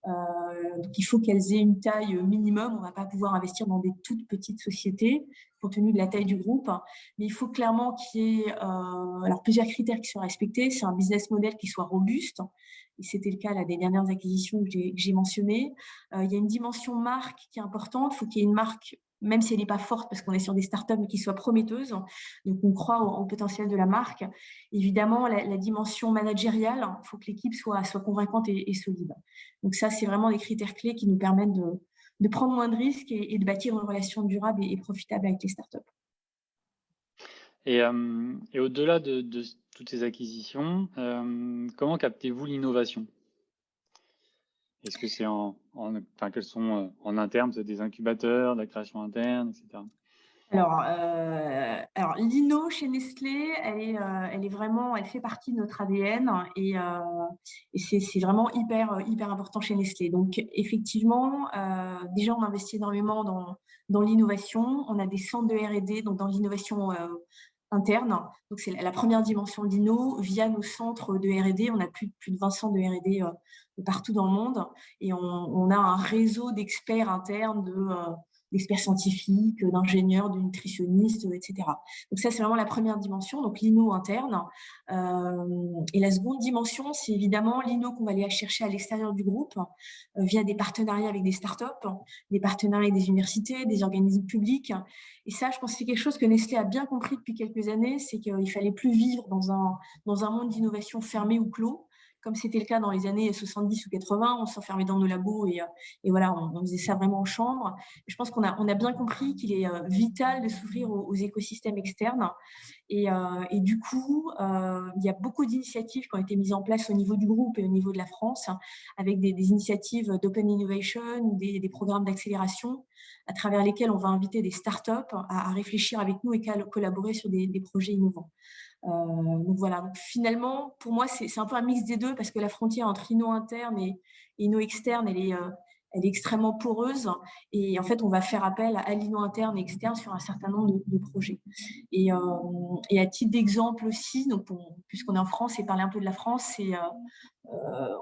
Donc, il faut qu'elles aient une taille minimum. On ne va pas pouvoir investir dans des toutes petites sociétés compte tenu de la taille du groupe. Mais il faut clairement qu'il y ait alors plusieurs critères qui soient respectés. C'est un business model qui soit robuste. Et c'était le cas là, des dernières acquisitions que j'ai mentionnées. Il y a une dimension marque qui est importante. Il faut qu'il y ait une marque, même si elle n'est pas forte parce qu'on est sur des startups, mais qui soit prometteuse. Donc, on croit au potentiel de la marque. Évidemment, la dimension managériale, il faut que l'équipe soit convaincante et solide. Donc ça, c'est vraiment des critères clés qui nous permettent de prendre moins de risques et de bâtir une relation durable et profitable avec les startups. Et au-delà de toutes ces acquisitions, comment captez-vous l'innovation? Est-ce que c'est enfin, quels sont en interne, c'est des incubateurs, de la création interne, etc. Alors l'INO chez Nestlé, elle fait partie de notre ADN et c'est vraiment hyper important chez Nestlé. Donc effectivement, déjà on investit énormément dans l'innovation. On a des centres de R&D, donc dans l'innovation interne. Donc c'est la première dimension de l'INO. Via nos centres de R&D, on a plus de 20 centres de R&D partout dans le monde et on a un réseau d'experts internes d'experts scientifiques, d'ingénieurs, de nutritionnistes, etc. Donc ça, c'est vraiment la première dimension, donc l'INO interne. Et la seconde dimension, c'est évidemment l'INO qu'on va aller chercher à l'extérieur du groupe via des partenariats avec des startups, des partenariats avec des universités, des organismes publics. Et ça, je pense que c'est quelque chose que Nestlé a bien compris depuis quelques années, c'est qu'il ne fallait plus vivre dans un monde d'innovation fermé ou clos, comme c'était le cas dans les années 70 ou 80, on s'enfermait dans nos labos et voilà, on faisait ça vraiment en chambre. Je pense qu'on a bien compris qu'il est vital de s'ouvrir aux écosystèmes externes. Et du coup, il y a beaucoup d'initiatives qui ont été mises en place au niveau du groupe et au niveau de la France, avec des initiatives d'open innovation ou des programmes d'accélération à travers lesquels on va inviter des startups à réfléchir avec nous et à collaborer sur des projets innovants. Donc voilà, donc finalement, pour moi, c'est un peu un mix des deux parce que la frontière entre inno interne et inno externe, elle est extrêmement poreuse et en fait, on va faire appel à l'inno interne et externe sur un certain nombre de projets. Et à titre d'exemple aussi, donc puisqu'on est en France et parler un peu de la France,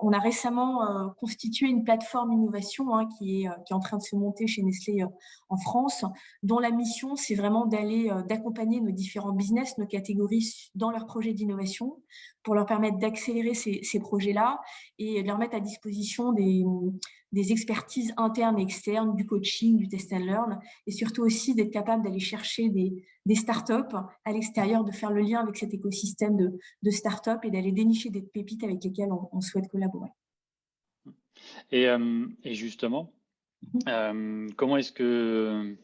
on a récemment constitué une plateforme innovation qui est en train de se monter chez Nestlé en France, dont la mission, c'est vraiment d'accompagner nos différents business, nos catégories dans leurs projets d'innovation pour leur permettre d'accélérer ces projets-là et de leur mettre à disposition des expertises internes et externes, du coaching, du test and learn et surtout aussi d'être capable d'aller chercher des startups à l'extérieur, de faire le lien avec cet écosystème de startups et d'aller dénicher des pépites avec lesquelles on souhaite collaborer. Et justement, comment est-ce que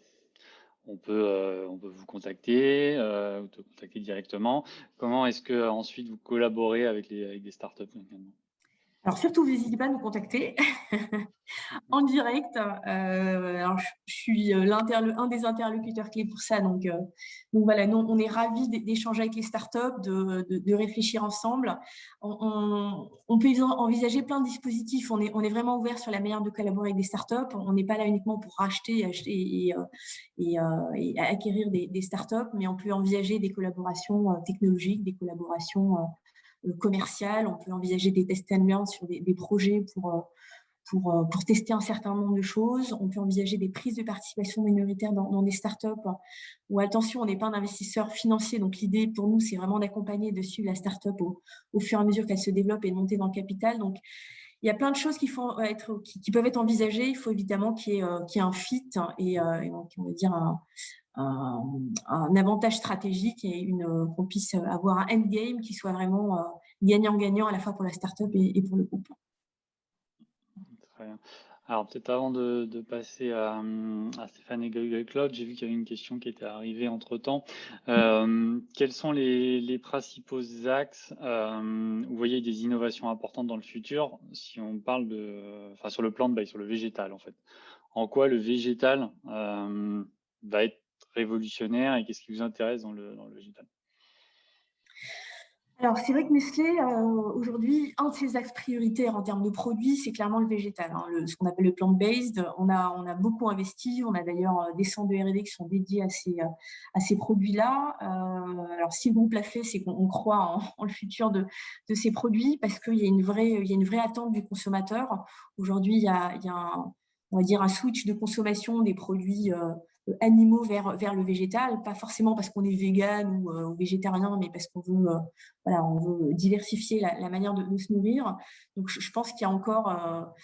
on peut vous contacter, ou te contacter directement? Comment est-ce que ensuite vous collaborez avec des startups également? Alors surtout, n'hésitez pas à nous contacter en direct. Alors, je suis un des interlocuteurs clés pour ça. Donc voilà, nous, on est ravis d'échanger avec les startups, de réfléchir ensemble. On peut envisager plein de dispositifs. On est vraiment ouvert sur la manière de collaborer avec des startups. On n'est pas là uniquement pour racheter, acheter et acquérir des startups, mais on peut envisager des collaborations technologiques, des collaborations commerciales. On peut envisager des test and learn sur des projets pour tester un certain nombre de choses. On peut envisager des prises de participation minoritaires dans des startups où, attention, on n'est pas un investisseur financier. Donc, l'idée pour nous, c'est vraiment d'accompagner, de suivre la startup au fur et à mesure qu'elle se développe et de monter dans le capital. Donc, il y a plein de choses qui peuvent être envisagées. Il faut évidemment qu'il y ait un fit et donc, on va dire un avantage stratégique et qu'on puisse avoir un endgame qui soit vraiment gagnant-gagnant à la fois pour la startup et pour le groupe. Très bien. Alors peut-être avant de passer à Stéphane et Google-Claude, j'ai vu qu'il y avait une question qui était arrivée entre-temps. Quels sont les principaux axes où vous voyez des innovations importantes dans le futur, si on parle sur le plant-based, sur le végétal en fait? En quoi le végétal va être révolutionnaire et qu'est-ce qui vous intéresse dans le végétal? Alors, c'est vrai que Nestlé, aujourd'hui, un de ses axes prioritaires en termes de produits, c'est clairement le végétal, hein, ce qu'on appelle le plant-based. On a beaucoup investi. On a d'ailleurs des centres de R&D qui sont dédiés à ces produits-là. Alors, si le groupe l'a fait, c'est qu'on croit en le futur de ces produits parce qu'il y a il y a une vraie attente du consommateur. Aujourd'hui, il y a on va dire un switch de consommation des produits animaux vers le végétal, pas forcément parce qu'on est vegan ou végétarien, mais parce qu'on veut voilà, on veut diversifier la manière de se nourrir. Donc, je pense qu'il y a encore,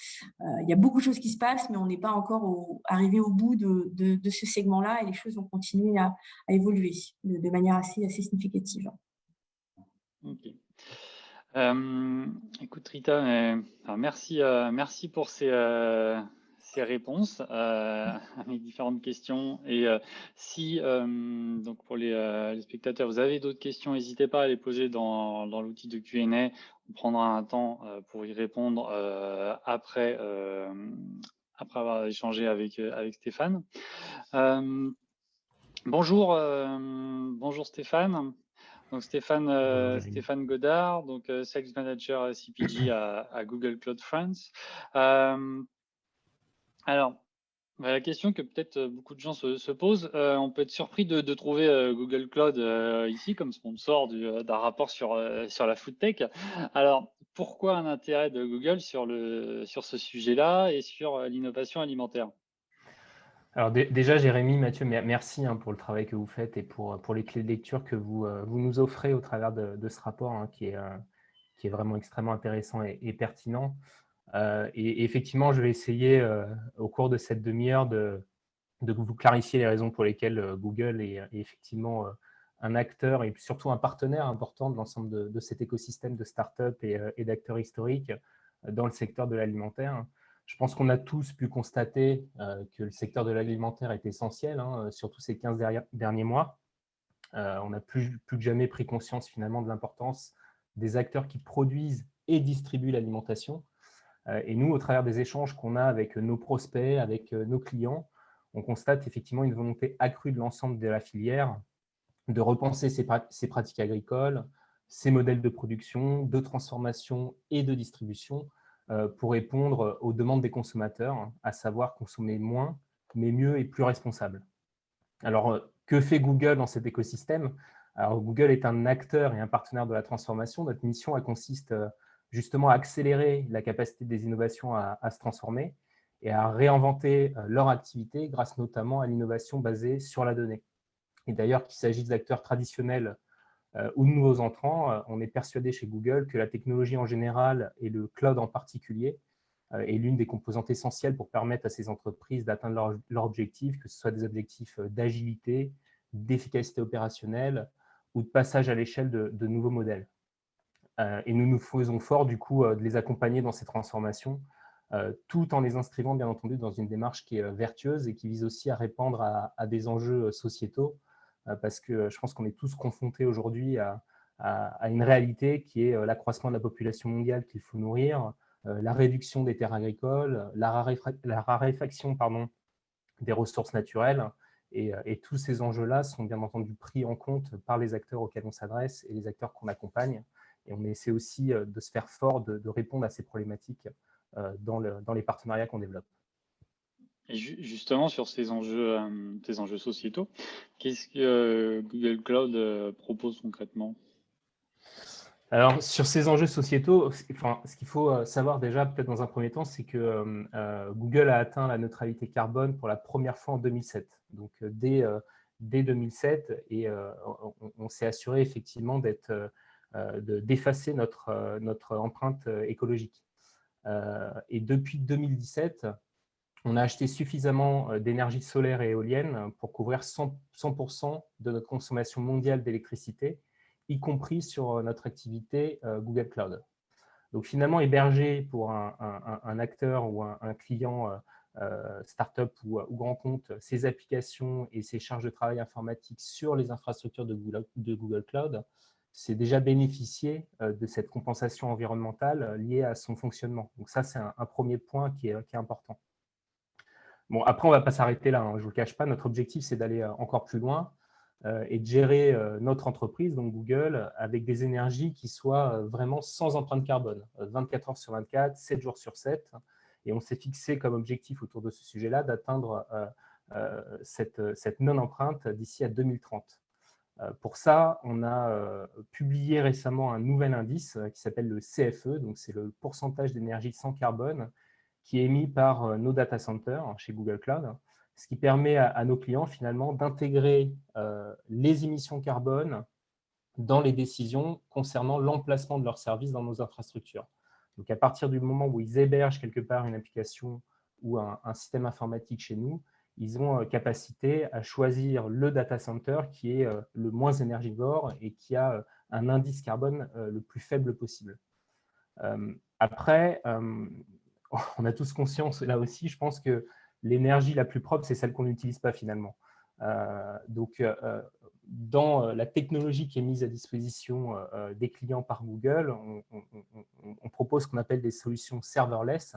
il y a beaucoup de choses qui se passent, mais on n'est pas encore arrivé au bout de ce segment-là et les choses vont continuer à évoluer de manière assez significative. Ok. Écoute Rita, merci pour ces réponses à mes différentes questions. Et si donc pour les spectateurs, vous avez d'autres questions, n'hésitez pas à les poser dans l'outil de Q&A. On prendra un temps pour y répondre après avoir échangé avec Stéphane. Bonjour Stéphane. Donc Stéphane Godard, donc Sales Manager CPG à Google Cloud France. Alors, la question que peut-être beaucoup de gens se posent, on peut être surpris de trouver Google Cloud ici comme sponsor d'un rapport sur la food tech. Alors, pourquoi un intérêt de Google sur ce sujet-là et sur l'innovation alimentaire? Alors déjà, Jérémy, Mathieu, merci pour le travail que vous faites et pour les clés de lecture que vous nous offrez au travers de ce rapport hein, qui est vraiment extrêmement intéressant et pertinent. Et effectivement, je vais essayer au cours de cette demi-heure de vous clarifier les raisons pour lesquelles Google est effectivement un acteur et surtout un partenaire important de l'ensemble de cet écosystème de startups et d'acteurs historiques dans le secteur de l'alimentaire. Je pense qu'on a tous pu constater que le secteur de l'alimentaire est essentiel, hein, surtout ces 15 derniers mois. On a plus que jamais pris conscience finalement de l'importance des acteurs qui produisent et distribuent l'alimentation. Et nous, au travers des échanges qu'on a avec nos prospects, avec nos clients, on constate effectivement une volonté accrue de l'ensemble de la filière de repenser ses pratiques agricoles, ses modèles de production, de transformation et de distribution pour répondre aux demandes des consommateurs, à savoir consommer moins, mais mieux et plus responsable. Alors, que fait Google dans cet écosystème? Alors, Google est un acteur et un partenaire de la transformation. Notre mission, elle consiste justement à accélérer la capacité des innovations à se transformer et à réinventer leur activité grâce notamment à l'innovation basée sur la donnée. Et d'ailleurs, qu'il s'agisse d'acteurs traditionnels ou de nouveaux entrants, on est persuadé chez Google que la technologie en général et le cloud en particulier est l'une des composantes essentielles pour permettre à ces entreprises d'atteindre leurs objectifs, que ce soit des objectifs d'agilité, d'efficacité opérationnelle ou de passage à l'échelle de nouveaux modèles. Et nous nous faisons fort du coup de les accompagner dans ces transformations, tout en les inscrivant bien entendu dans une démarche qui est vertueuse et qui vise aussi à répondre à des enjeux sociétaux, parce que je pense qu'on est tous confrontés aujourd'hui à une réalité qui est l'accroissement de la population mondiale qu'il faut nourrir, la réduction des terres agricoles, la raréfaction des ressources naturelles. Et tous ces enjeux-là sont bien entendu pris en compte par les acteurs auxquels on s'adresse et les acteurs qu'on accompagne. Et on essaie aussi de se faire fort de répondre à ces problématiques dans les partenariats qu'on développe. Et justement, sur ces enjeux sociétaux, qu'est-ce que Google Cloud propose concrètement? Alors, sur ces enjeux sociétaux, ce qu'il faut savoir déjà, peut-être dans un premier temps, c'est que Google a atteint la neutralité carbone pour la première fois en 2007. Donc, dès 2007, et on s'est assuré effectivement d'effacer notre empreinte écologique. Et depuis 2017, on a acheté suffisamment d'énergie solaire et éolienne pour couvrir 100% de notre consommation mondiale d'électricité, y compris sur notre activité Google Cloud. Donc finalement, héberger pour un acteur ou un client startup ou grand compte ses applications et ses charges de travail informatique sur les infrastructures de Google Cloud, c'est déjà bénéficier de cette compensation environnementale liée à son fonctionnement. Donc ça, c'est un premier point qui est important. Bon, après, on ne va pas s'arrêter là, hein, je ne vous le cache pas. Notre objectif, c'est d'aller encore plus loin. et de gérer notre entreprise, donc Google, avec des énergies qui soient vraiment sans empreinte carbone, 24 heures sur 24, 7 jours sur 7. Et on s'est fixé comme objectif autour de ce sujet-là d'atteindre cette non-empreinte d'ici à 2030. Pour ça, on a publié récemment un nouvel indice qui s'appelle le CFE, donc c'est le pourcentage d'énergie sans carbone qui est émis par nos data centers chez Google Cloud, ce qui permet à nos clients finalement d'intégrer les émissions carbone dans les décisions concernant l'emplacement de leurs services dans nos infrastructures. Donc à partir du moment où ils hébergent quelque part une application ou un système informatique chez nous, ils ont capacité à choisir le data center qui est le moins énergivore et qui a un indice carbone le plus faible possible. Après, on a tous conscience, là aussi, je pense que l'énergie la plus propre, c'est celle qu'on n'utilise pas finalement. Donc, dans la technologie qui est mise à disposition des clients par Google, on propose ce qu'on appelle des solutions serverless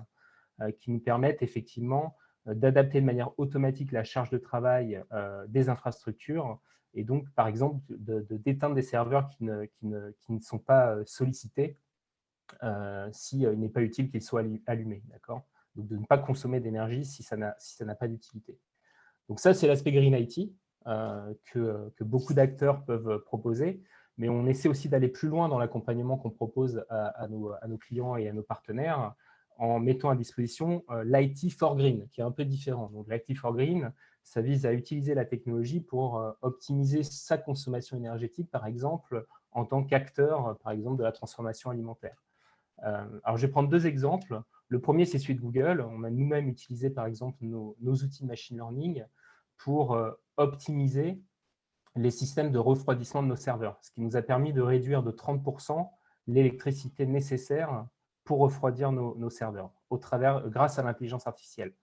qui nous permettent effectivement d'adapter de manière automatique la charge de travail des infrastructures et donc, par exemple, d'éteindre des serveurs qui ne sont pas sollicités s'il n'est pas utile qu'ils soient allumés. Donc, de ne pas consommer d'énergie si ça n'a pas d'utilité. Donc ça, c'est l'aspect Green IT que beaucoup d'acteurs peuvent proposer, mais on essaie aussi d'aller plus loin dans l'accompagnement qu'on propose à nos clients et à nos partenaires en mettant à disposition l'IT for Green, qui est un peu différent. Donc l'IT for Green, ça vise à utiliser la technologie pour optimiser sa consommation énergétique, par exemple, en tant qu'acteur, par exemple, de la transformation alimentaire. Alors, je vais prendre deux exemples. Le premier, c'est celui de Google. On a nous-mêmes utilisé, par exemple, nos outils de machine learning pour optimiser les systèmes de refroidissement de nos serveurs, ce qui nous a permis de réduire de 30% l'électricité nécessaire pour refroidir nos serveurs, grâce à l'intelligence artificielle.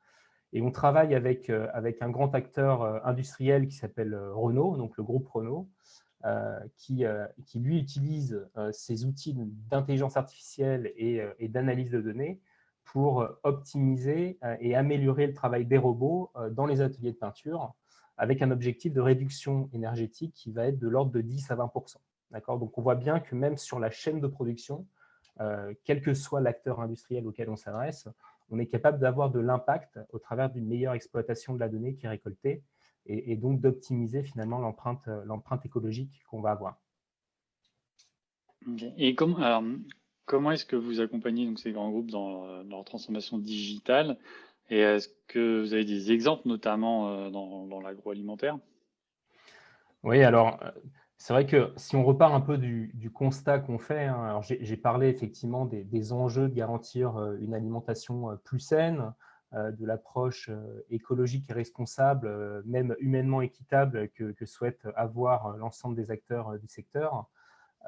Et on travaille avec un grand acteur industriel qui s'appelle Renault, donc le groupe Renault, qui lui utilise ces outils d'intelligence artificielle et d'analyse de données pour optimiser et améliorer le travail des robots dans les ateliers de peinture, avec un objectif de réduction énergétique qui va être de l'ordre de 10 à 20%. Donc, on voit bien que même sur la chaîne de production, quel que soit l'acteur industriel auquel on s'adresse, on est capable d'avoir de l'impact au travers d'une meilleure exploitation de la donnée qui est récoltée et donc d'optimiser finalement l'empreinte écologique qu'on va avoir. Okay. Et comment est-ce que vous accompagnez donc, ces grands groupes dans leur transformation digitale? Et est-ce que vous avez des exemples, notamment dans l'agroalimentaire? Oui, alors c'est vrai que si on repart un peu du constat qu'on fait, alors j'ai parlé effectivement des enjeux de garantir une alimentation plus saine, de l'approche écologique et responsable, même humainement équitable que souhaite avoir l'ensemble des acteurs du secteur.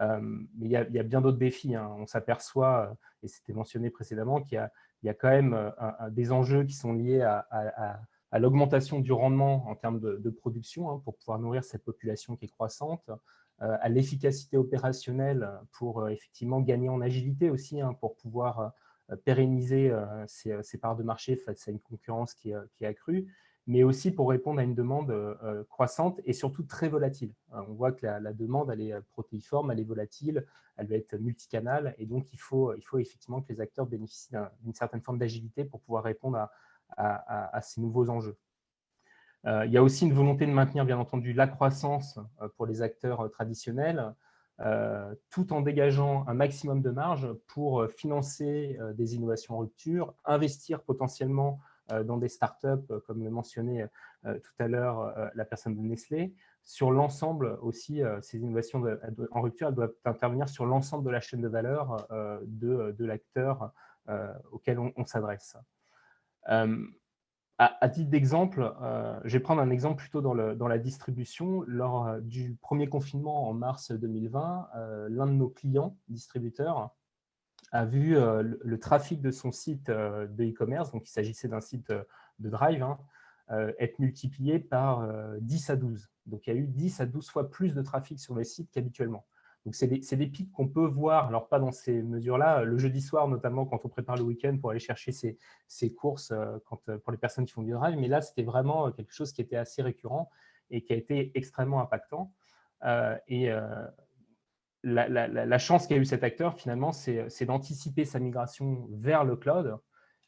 Mais il y a bien d'autres défis. On s'aperçoit, et c'était mentionné précédemment, qu'il y a quand même des enjeux qui sont liés à l'augmentation du rendement en termes de production pour pouvoir nourrir cette population qui est croissante, à l'efficacité opérationnelle pour effectivement gagner en agilité aussi, pour pouvoir pérenniser ces parts de marché face à une concurrence qui est accrue, mais aussi pour répondre à une demande croissante et surtout très volatile. On voit que la demande, elle est protéiforme, elle est volatile, elle va être multicanale, et donc il faut effectivement que les acteurs bénéficient d'une certaine forme d'agilité pour pouvoir répondre à ces nouveaux enjeux. Il y a aussi une volonté de maintenir, bien entendu, la croissance pour les acteurs traditionnels, tout en dégageant un maximum de marge pour financer des innovations en rupture, investir potentiellement dans des startups, comme le mentionnait tout à l'heure la personne de Nestlé. Sur l'ensemble aussi, ces innovations en rupture, elles doivent intervenir sur l'ensemble de la chaîne de valeur de l'acteur auquel on s'adresse. À titre d'exemple, je vais prendre un exemple plutôt dans la distribution. Lors du premier confinement en mars 2020, l'un de nos clients distributeurs a vu le trafic de son site de e-commerce, donc il s'agissait d'un site de Drive, être multiplié par 10 à 12. Donc il y a eu 10 à 12 fois plus de trafic sur le site qu'habituellement. Donc c'est des pics qu'on peut voir, alors pas dans ces mesures-là, le jeudi soir notamment quand on prépare le week-end pour aller chercher ses courses pour les personnes qui font du Drive, mais là c'était vraiment quelque chose qui était assez récurrent et qui a été extrêmement impactant. La chance qu'a eu cet acteur, finalement, c'est d'anticiper sa migration vers le cloud.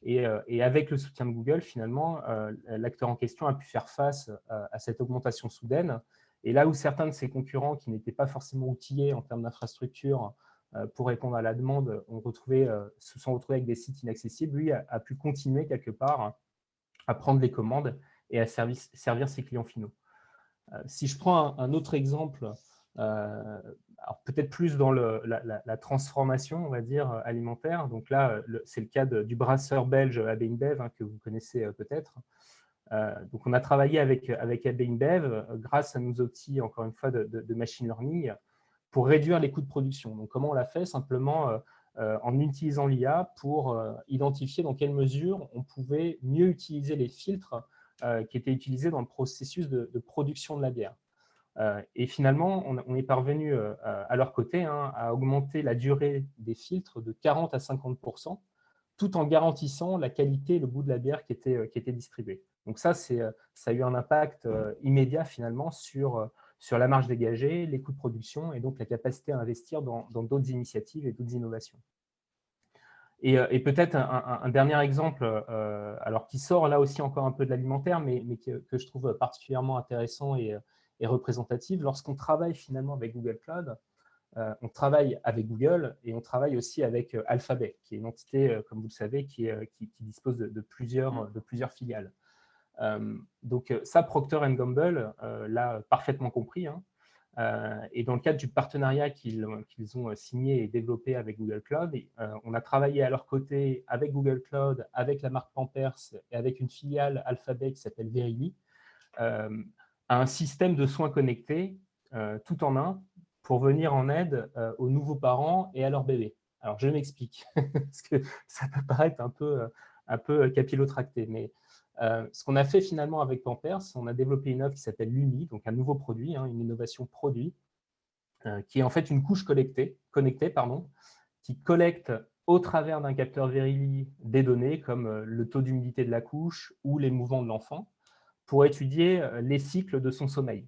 Et avec le soutien de Google, finalement, l'acteur en question a pu faire face à cette augmentation soudaine. Et là où certains de ses concurrents qui n'étaient pas forcément outillés en termes d'infrastructure pour répondre à la demande se sont retrouvés avec des sites inaccessibles, lui a pu continuer quelque part à prendre les commandes et à servir ses clients finaux. Si je prends un autre exemple, alors peut-être plus dans la transformation, on va dire, alimentaire. Donc là, c'est le cas du brasseur belge AB InBev, que vous connaissez peut-être. Donc on a travaillé avec AB InBev grâce à nos outils, encore une fois, de machine learning pour réduire les coûts de production. Donc comment on l'a fait? Simplement en utilisant l'IA pour identifier dans quelle mesure on pouvait mieux utiliser les filtres qui étaient utilisés dans le processus de production de la bière. Et finalement, on est parvenu à leur côté à augmenter la durée des filtres de 40 à 50%, tout en garantissant la qualité et le goût de la bière qui était distribuée. Donc ça a eu un impact immédiat finalement sur la marge dégagée, les coûts de production et donc la capacité à investir dans d'autres initiatives et d'autres innovations. Et peut-être un dernier exemple, alors qui sort là aussi encore un peu de l'alimentaire, mais que je trouve particulièrement intéressant et représentative. Lorsqu'on travaille finalement avec Google Cloud, on travaille avec Google et on travaille aussi avec Alphabet, qui est une entité, comme vous le savez, qui dispose de plusieurs filiales. Donc ça, Procter & Gamble l'a parfaitement compris. Et dans le cadre du partenariat qu'ils ont signé et développé avec Google Cloud, on a travaillé à leur côté avec Google Cloud, avec la marque Pampers et avec une filiale Alphabet qui s'appelle Verily, à un système de soins connectés tout en un pour venir en aide aux nouveaux parents et à leurs bébés. Alors, je m'explique, parce que ça peut paraître un peu capillotracté, mais ce qu'on a fait finalement avec Pampers, on a développé une offre qui s'appelle Lumi, donc un nouveau produit, une innovation produit, qui est en fait une couche connectée, qui collecte au travers d'un capteur Verily des données comme le taux d'humidité de la couche ou les mouvements de l'enfant pour étudier les cycles de son sommeil.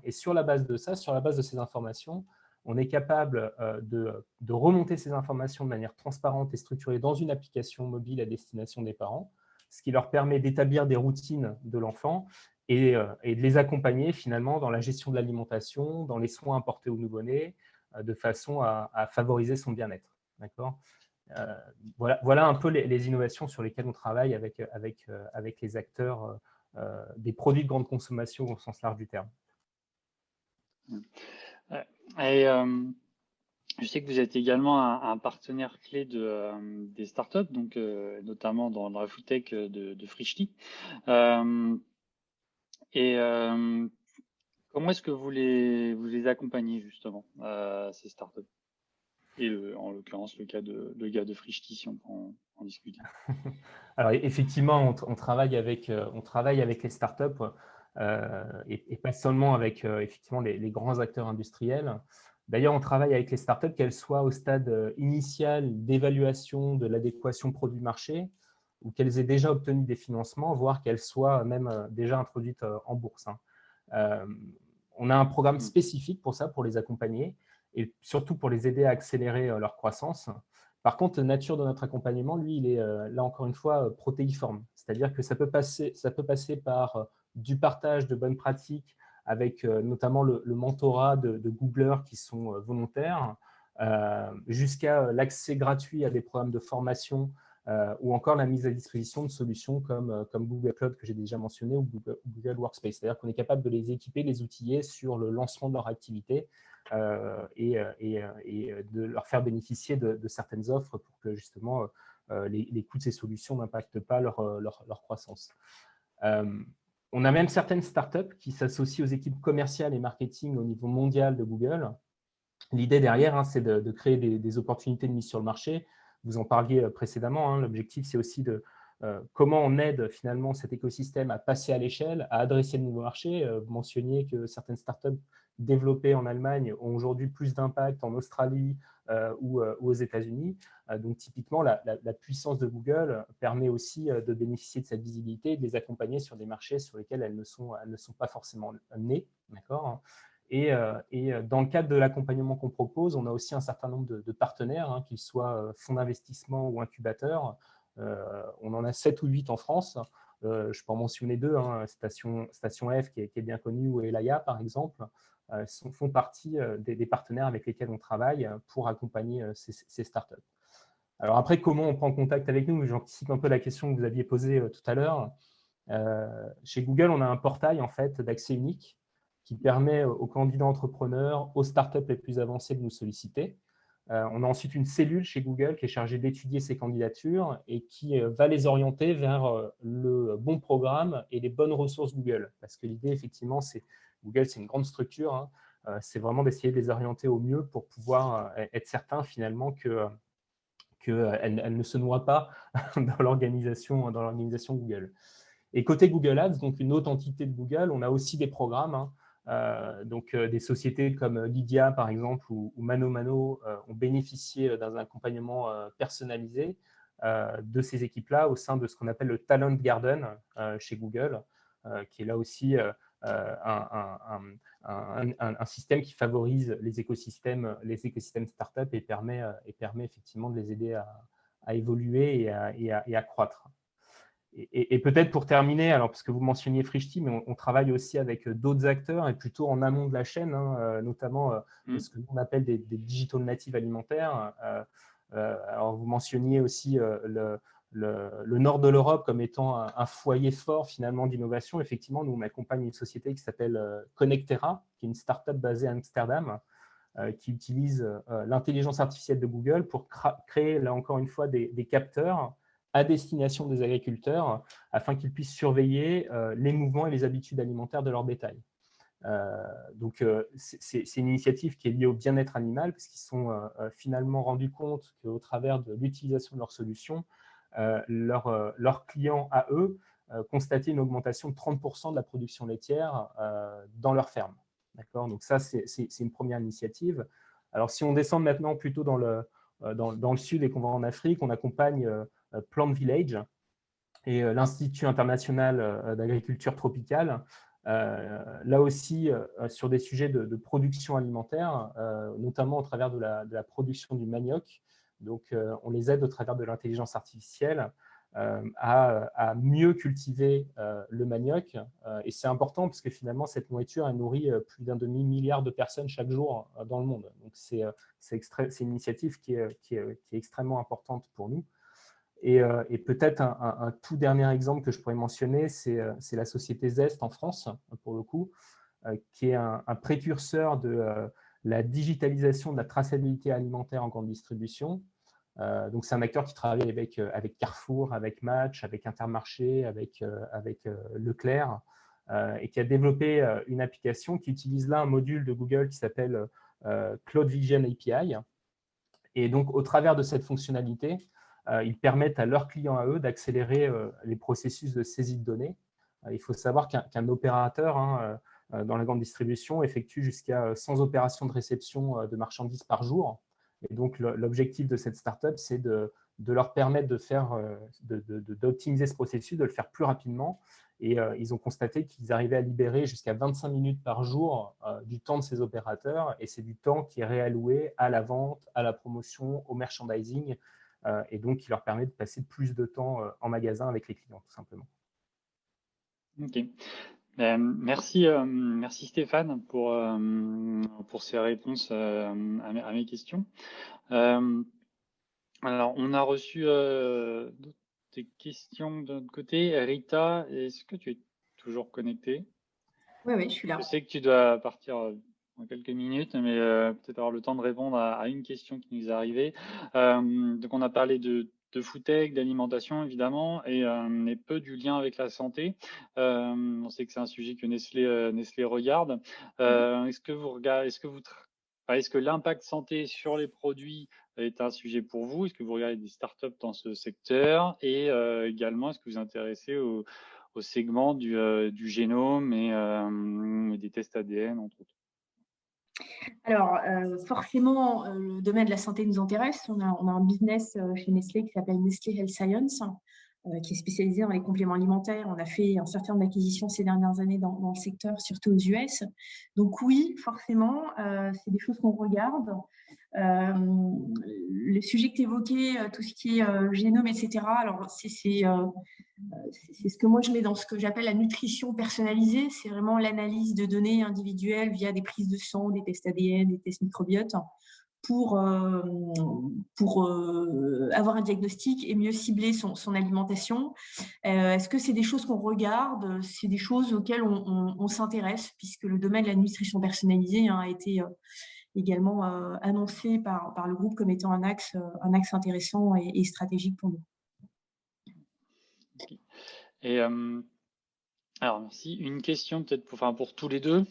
Et sur la base de ça, sur la base de ces informations, on est capable de remonter ces informations de manière transparente et structurée dans une application mobile à destination des parents, ce qui leur permet d'établir des routines de l'enfant et de les accompagner finalement dans la gestion de l'alimentation, dans les soins apportés au nouveau-né, de façon à favoriser son bien-être. Voilà un peu les innovations sur lesquelles on travaille avec les acteurs des produits de grande consommation au sens large du terme. Et je sais que vous êtes également un partenaire clé des startups, donc notamment dans la food tech de Frishti. Comment est-ce que vous les accompagnez justement, ces startups? Et en l'occurrence, le cas de Frishti, si on peut en discuter. Alors effectivement, on travaille avec les startups et pas seulement avec effectivement les grands acteurs industriels. D'ailleurs, on travaille avec les startups, qu'elles soient au stade initial d'évaluation de l'adéquation produit-marché ou qu'elles aient déjà obtenu des financements, voire qu'elles soient même déjà introduites en bourse. On a un programme spécifique pour ça, pour les accompagner et surtout pour les aider à accélérer leur croissance. Par contre, la nature de notre accompagnement, lui, il est là encore une fois protéiforme. C'est-à-dire que ça peut passer par du partage de bonnes pratiques avec notamment le mentorat de Googlers qui sont volontaires, jusqu'à l'accès gratuit à des programmes de formation ou encore la mise à disposition de solutions comme Google Cloud que j'ai déjà mentionné ou Google Workspace. C'est-à-dire qu'on est capable de les équiper, les outiller sur le lancement de leur activité et de leur faire bénéficier de certaines offres pour que justement les coûts de ces solutions n'impactent pas leur croissance. On a même certaines startups qui s'associent aux équipes commerciales et marketing au niveau mondial de Google. L'idée derrière, c'est de créer des opportunités de mise sur le marché. Vous en parliez précédemment. L'objectif, c'est aussi de comment on aide finalement cet écosystème à passer à l'échelle, à adresser de nouveaux marchés. Vous mentionniez que certaines startups développées en Allemagne ont aujourd'hui plus d'impact en Australie ou aux États-Unis. Donc typiquement, la puissance de Google permet aussi de bénéficier de cette visibilité et de les accompagner sur des marchés sur lesquels elles ne sont pas forcément nées. D'accord ? Et dans le cadre de l'accompagnement qu'on propose, on a aussi un certain nombre de partenaires, qu'ils soient fonds d'investissement ou incubateurs. On en a 7 ou 8 en France. Je peux en mentionner 2, Station F qui est bien connue, ou Elaya par exemple, font partie des partenaires avec lesquels on travaille pour accompagner ces startups. Alors après, comment on prend contact avec nous? J'anticipe un peu la question que vous aviez posée tout à l'heure. Chez Google, on a un portail en fait d'accès unique qui permet aux candidats entrepreneurs, aux startups les plus avancées de nous solliciter. On a ensuite une cellule chez Google qui est chargée d'étudier ces candidatures et qui va les orienter vers le bon programme et les bonnes ressources Google. Parce que l'idée, effectivement, Google, c'est une grande structure. C'est vraiment d'essayer de les orienter au mieux pour pouvoir être certain finalement qu'elle ne se noie pas dans l'organisation Google. Et côté Google Ads, donc une autre entité de Google, on a aussi des programmes. Des sociétés comme Lydia, par exemple, ou ManoMano ont bénéficié d'un accompagnement personnalisé de ces équipes-là au sein de ce qu'on appelle le Talent Garden chez Google, qui est là aussi un système qui favorise les écosystèmes startups et permet effectivement de les aider à évoluer et à croître. Et peut-être pour terminer, alors parce que vous mentionniez Frishti, mais on travaille aussi avec d'autres acteurs et plutôt en amont de la chaîne, notamment ce que l'on appelle des digital natives alimentaires. Alors vous mentionniez aussi le nord de l'Europe comme étant un foyer fort finalement d'innovation. Effectivement, nous on accompagne une société qui s'appelle Connectera, qui est une start-up basée à Amsterdam, qui utilise l'intelligence artificielle de Google pour créer là encore une fois des capteurs à destination des agriculteurs afin qu'ils puissent surveiller les mouvements et les habitudes alimentaires de leur bétail. C'est une initiative qui est liée au bien-être animal parce qu'ils sont finalement rendus compte qu'au travers de l'utilisation de leurs solutions, leurs clients à eux constataient une augmentation de 30% de la production laitière dans leur ferme. D'accord ? Donc ça, c'est une première initiative. Alors si on descend maintenant plutôt dans le sud et qu'on va en Afrique, on accompagne Plant Village et l'Institut international d'agriculture tropicale, là aussi sur des sujets de production alimentaire, notamment au travers de la production du manioc. Donc, on les aide au travers de l'intelligence artificielle à mieux cultiver le manioc. Et c'est important parce que finalement, cette nourriture, elle nourrit plus d'un demi-milliard de personnes chaque jour dans le monde. Donc, c'est une initiative qui est extrêmement importante pour nous. Et peut-être un tout dernier exemple que je pourrais mentionner, c'est la société Zest en France, pour le coup, qui est un précurseur de la digitalisation de la traçabilité alimentaire en grande distribution. Donc, c'est un acteur qui travaille avec Carrefour, avec Match, avec Intermarché, avec Leclerc, et qui a développé une application qui utilise là un module de Google qui s'appelle Cloud Vision API. Et donc, au travers de cette fonctionnalité, ils permettent à leurs clients à eux d'accélérer les processus de saisie de données. Il faut savoir qu'un opérateur dans la grande distribution effectue jusqu'à 100 opérations de réception de marchandises par jour. Et donc, l'objectif de cette startup, c'est de leur permettre d'optimiser ce processus, de le faire plus rapidement. Et ils ont constaté qu'ils arrivaient à libérer jusqu'à 25 minutes par jour du temps de ces opérateurs. Et c'est du temps qui est réalloué à la vente, à la promotion, au merchandising. Et donc, qui leur permet de passer plus de temps en magasin avec les clients, tout simplement. Ok. Merci Stéphane pour ces réponses à mes questions. Alors, on a reçu des questions de notre côté. Rita, est-ce que tu es toujours connectée? Oui, je suis là. Je sais que tu dois partir en quelques minutes, mais peut-être avoir le temps de répondre à une question qui nous est arrivée. Donc, on a parlé de foodtech, d'alimentation évidemment, et peu du lien avec la santé. On sait que c'est un sujet que Nestlé regarde. Est-ce que l'impact santé sur les produits est un sujet pour vous? Est-ce que vous regardez des startups dans ce secteur? Et également, est-ce que vous vous intéressez au segment du génome et des tests ADN, entre autres? Alors, forcément, le domaine de la santé nous intéresse. On a un business chez Nestlé qui s'appelle Nestlé Health Science, qui est spécialisé dans les compléments alimentaires. On a fait un certain nombre d'acquisitions ces dernières années dans le secteur, surtout aux US. Donc oui, forcément, c'est des choses qu'on regarde. Le sujet que tu évoquais, tout ce qui est génome, etc., alors c'est ce que moi je mets dans ce que j'appelle la nutrition personnalisée. C'est vraiment l'analyse de données individuelles via des prises de sang, des tests ADN, des tests microbiote pour avoir un diagnostic et mieux cibler son alimentation. Est-ce que c'est des choses qu'on regarde? C'est des choses auxquelles on s'intéresse, puisque le domaine de la nutrition personnalisée a été également annoncé par le groupe comme étant un axe intéressant et stratégique pour nous. Okay. Et alors, merci. Une question peut-être pour tous les deux.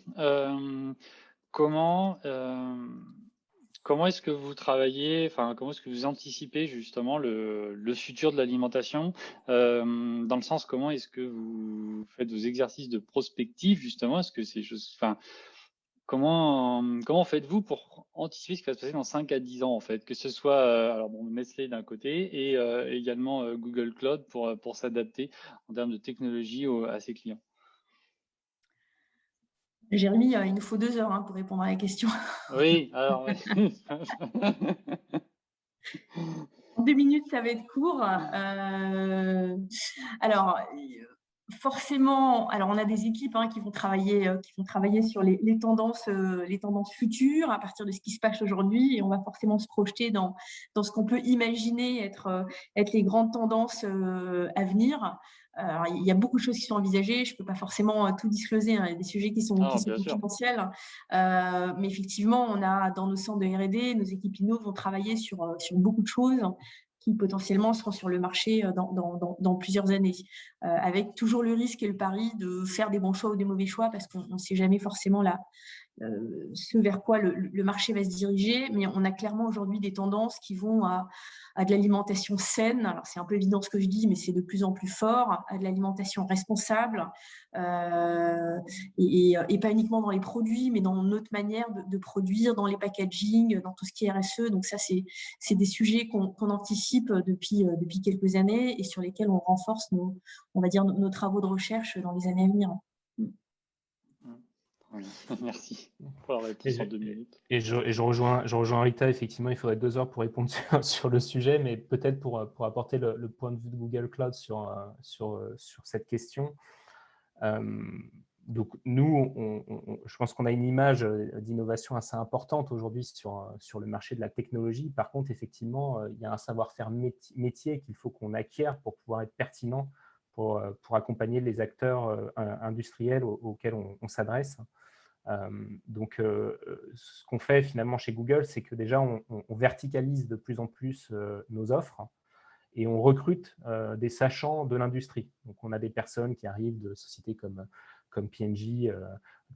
Comment est-ce que vous travaillez, enfin, comment est-ce que vous anticipez justement le futur de l'alimentation, dans le sens comment est-ce que vous faites vos exercices de prospective justement? Est-ce que c'est juste, enfin, comment faites-vous pour anticiper ce qui va se passer dans 5 à 10 ans en fait, que ce soit alors bon, Nestlé d'un côté et également Google Cloud pour s'adapter en termes de technologie à ses clients? Jérémy, il nous faut 2 heures pour répondre à la question. Oui, alors oui. 2 minutes, ça va être court. Alors, forcément, alors on a des équipes qui vont travailler sur les tendances futures à partir de ce qui se passe aujourd'hui, et on va forcément se projeter dans ce qu'on peut imaginer être les grandes tendances à venir. Alors, il y a beaucoup de choses qui sont envisagées. Je peux pas forcément tout discloser. Il y a des sujets qui sont Bien sûr. confidentiels. Mais effectivement, on a dans nos centres de R&D, nos équipes inno vont travailler sur beaucoup de choses qui potentiellement seront sur le marché dans plusieurs années, avec toujours le risque et le pari de faire des bons choix ou des mauvais choix, parce qu'on ne sait jamais forcément ce vers quoi le marché va se diriger. Mais on a clairement aujourd'hui des tendances qui vont à de l'alimentation saine. Alors, c'est un peu évident ce que je dis, mais c'est de plus en plus fort, à de l'alimentation responsable, et pas uniquement dans les produits, mais dans notre manière de produire, dans les packaging, dans tout ce qui est RSE. Donc ça, c'est des sujets qu'on anticipe depuis quelques années et sur lesquels on renforce nos travaux de recherche dans les années à venir. Merci pour la réponse en 2 minutes. Et je rejoins Rita, effectivement, il faudrait 2 heures pour répondre sur le sujet, mais peut-être pour apporter le point de vue de Google Cloud sur cette question. Donc nous, je pense qu'on a une image d'innovation assez importante aujourd'hui sur le marché de la technologie. Par contre, effectivement, il y a un savoir-faire métier qu'il faut qu'on acquiert pour pouvoir être pertinent pour accompagner les acteurs industriels auxquels on s'adresse. Donc, ce qu'on fait finalement chez Google, c'est que déjà, on verticalise de plus en plus nos offres et on recrute des sachants de l'industrie. Donc, on a des personnes qui arrivent de sociétés comme P&G,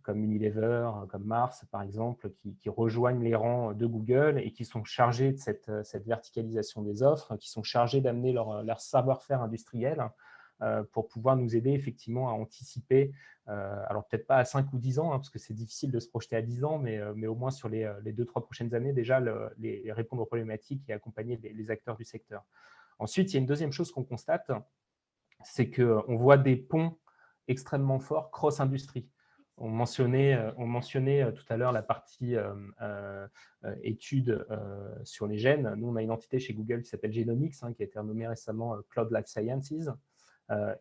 comme Unilever, comme Mars, par exemple, qui rejoignent les rangs de Google et qui sont chargés de cette verticalisation des offres, qui sont chargés d'amener leur savoir-faire industriel pour pouvoir nous aider effectivement à anticiper, alors peut-être pas à 5 ou 10 ans, parce que c'est difficile de se projeter à 10 ans, mais au moins sur les 2-3 prochaines années, déjà les répondre aux problématiques et accompagner les acteurs du secteur. Ensuite, il y a une deuxième chose qu'on constate, c'est qu'on voit des ponts extrêmement forts cross-industrie. On mentionnait tout à l'heure la partie études sur les gènes. Nous, on a une entité chez Google qui s'appelle Genomics, qui a été renommée récemment Cloud Life Sciences,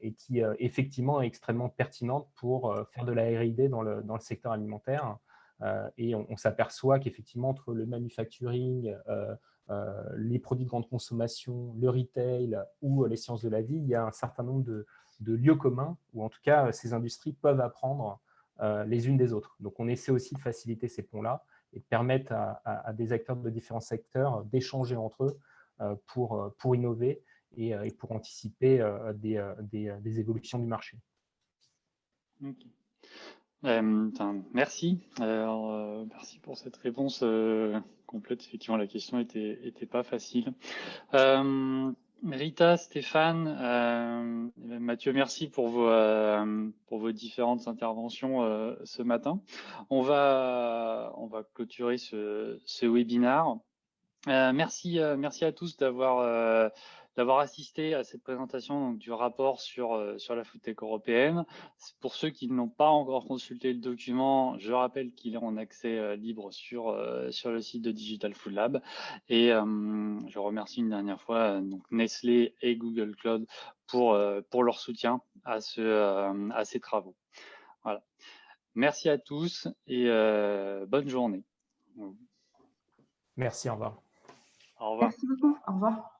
et qui effectivement est extrêmement pertinente pour faire de la R&D dans le secteur alimentaire. Et on s'aperçoit qu'effectivement, entre le manufacturing, les produits de grande consommation, le retail ou les sciences de la vie, il y a un certain nombre de lieux communs où en tout cas ces industries peuvent apprendre les unes des autres. Donc on essaie aussi de faciliter ces ponts-là et de permettre à des acteurs de différents secteurs d'échanger entre eux pour innover et pour anticiper des évolutions du marché. Okay. Merci. Merci pour cette réponse complète. Effectivement, la question était pas facile. Rita, Stéphane, Mathieu, merci pour vos différentes interventions ce matin. On va clôturer ce webinaire. Merci à tous d'avoir assisté à cette présentation donc, du rapport sur la FoodTech européenne. Pour ceux qui n'ont pas encore consulté le document, je rappelle qu'il est en accès libre sur le site de Digital Food Lab. Et je remercie une dernière fois donc Nestlé et Google Cloud pour leur soutien à ces travaux. Voilà. Merci à tous et bonne journée. Merci, au revoir. Au revoir. Merci beaucoup. Au revoir.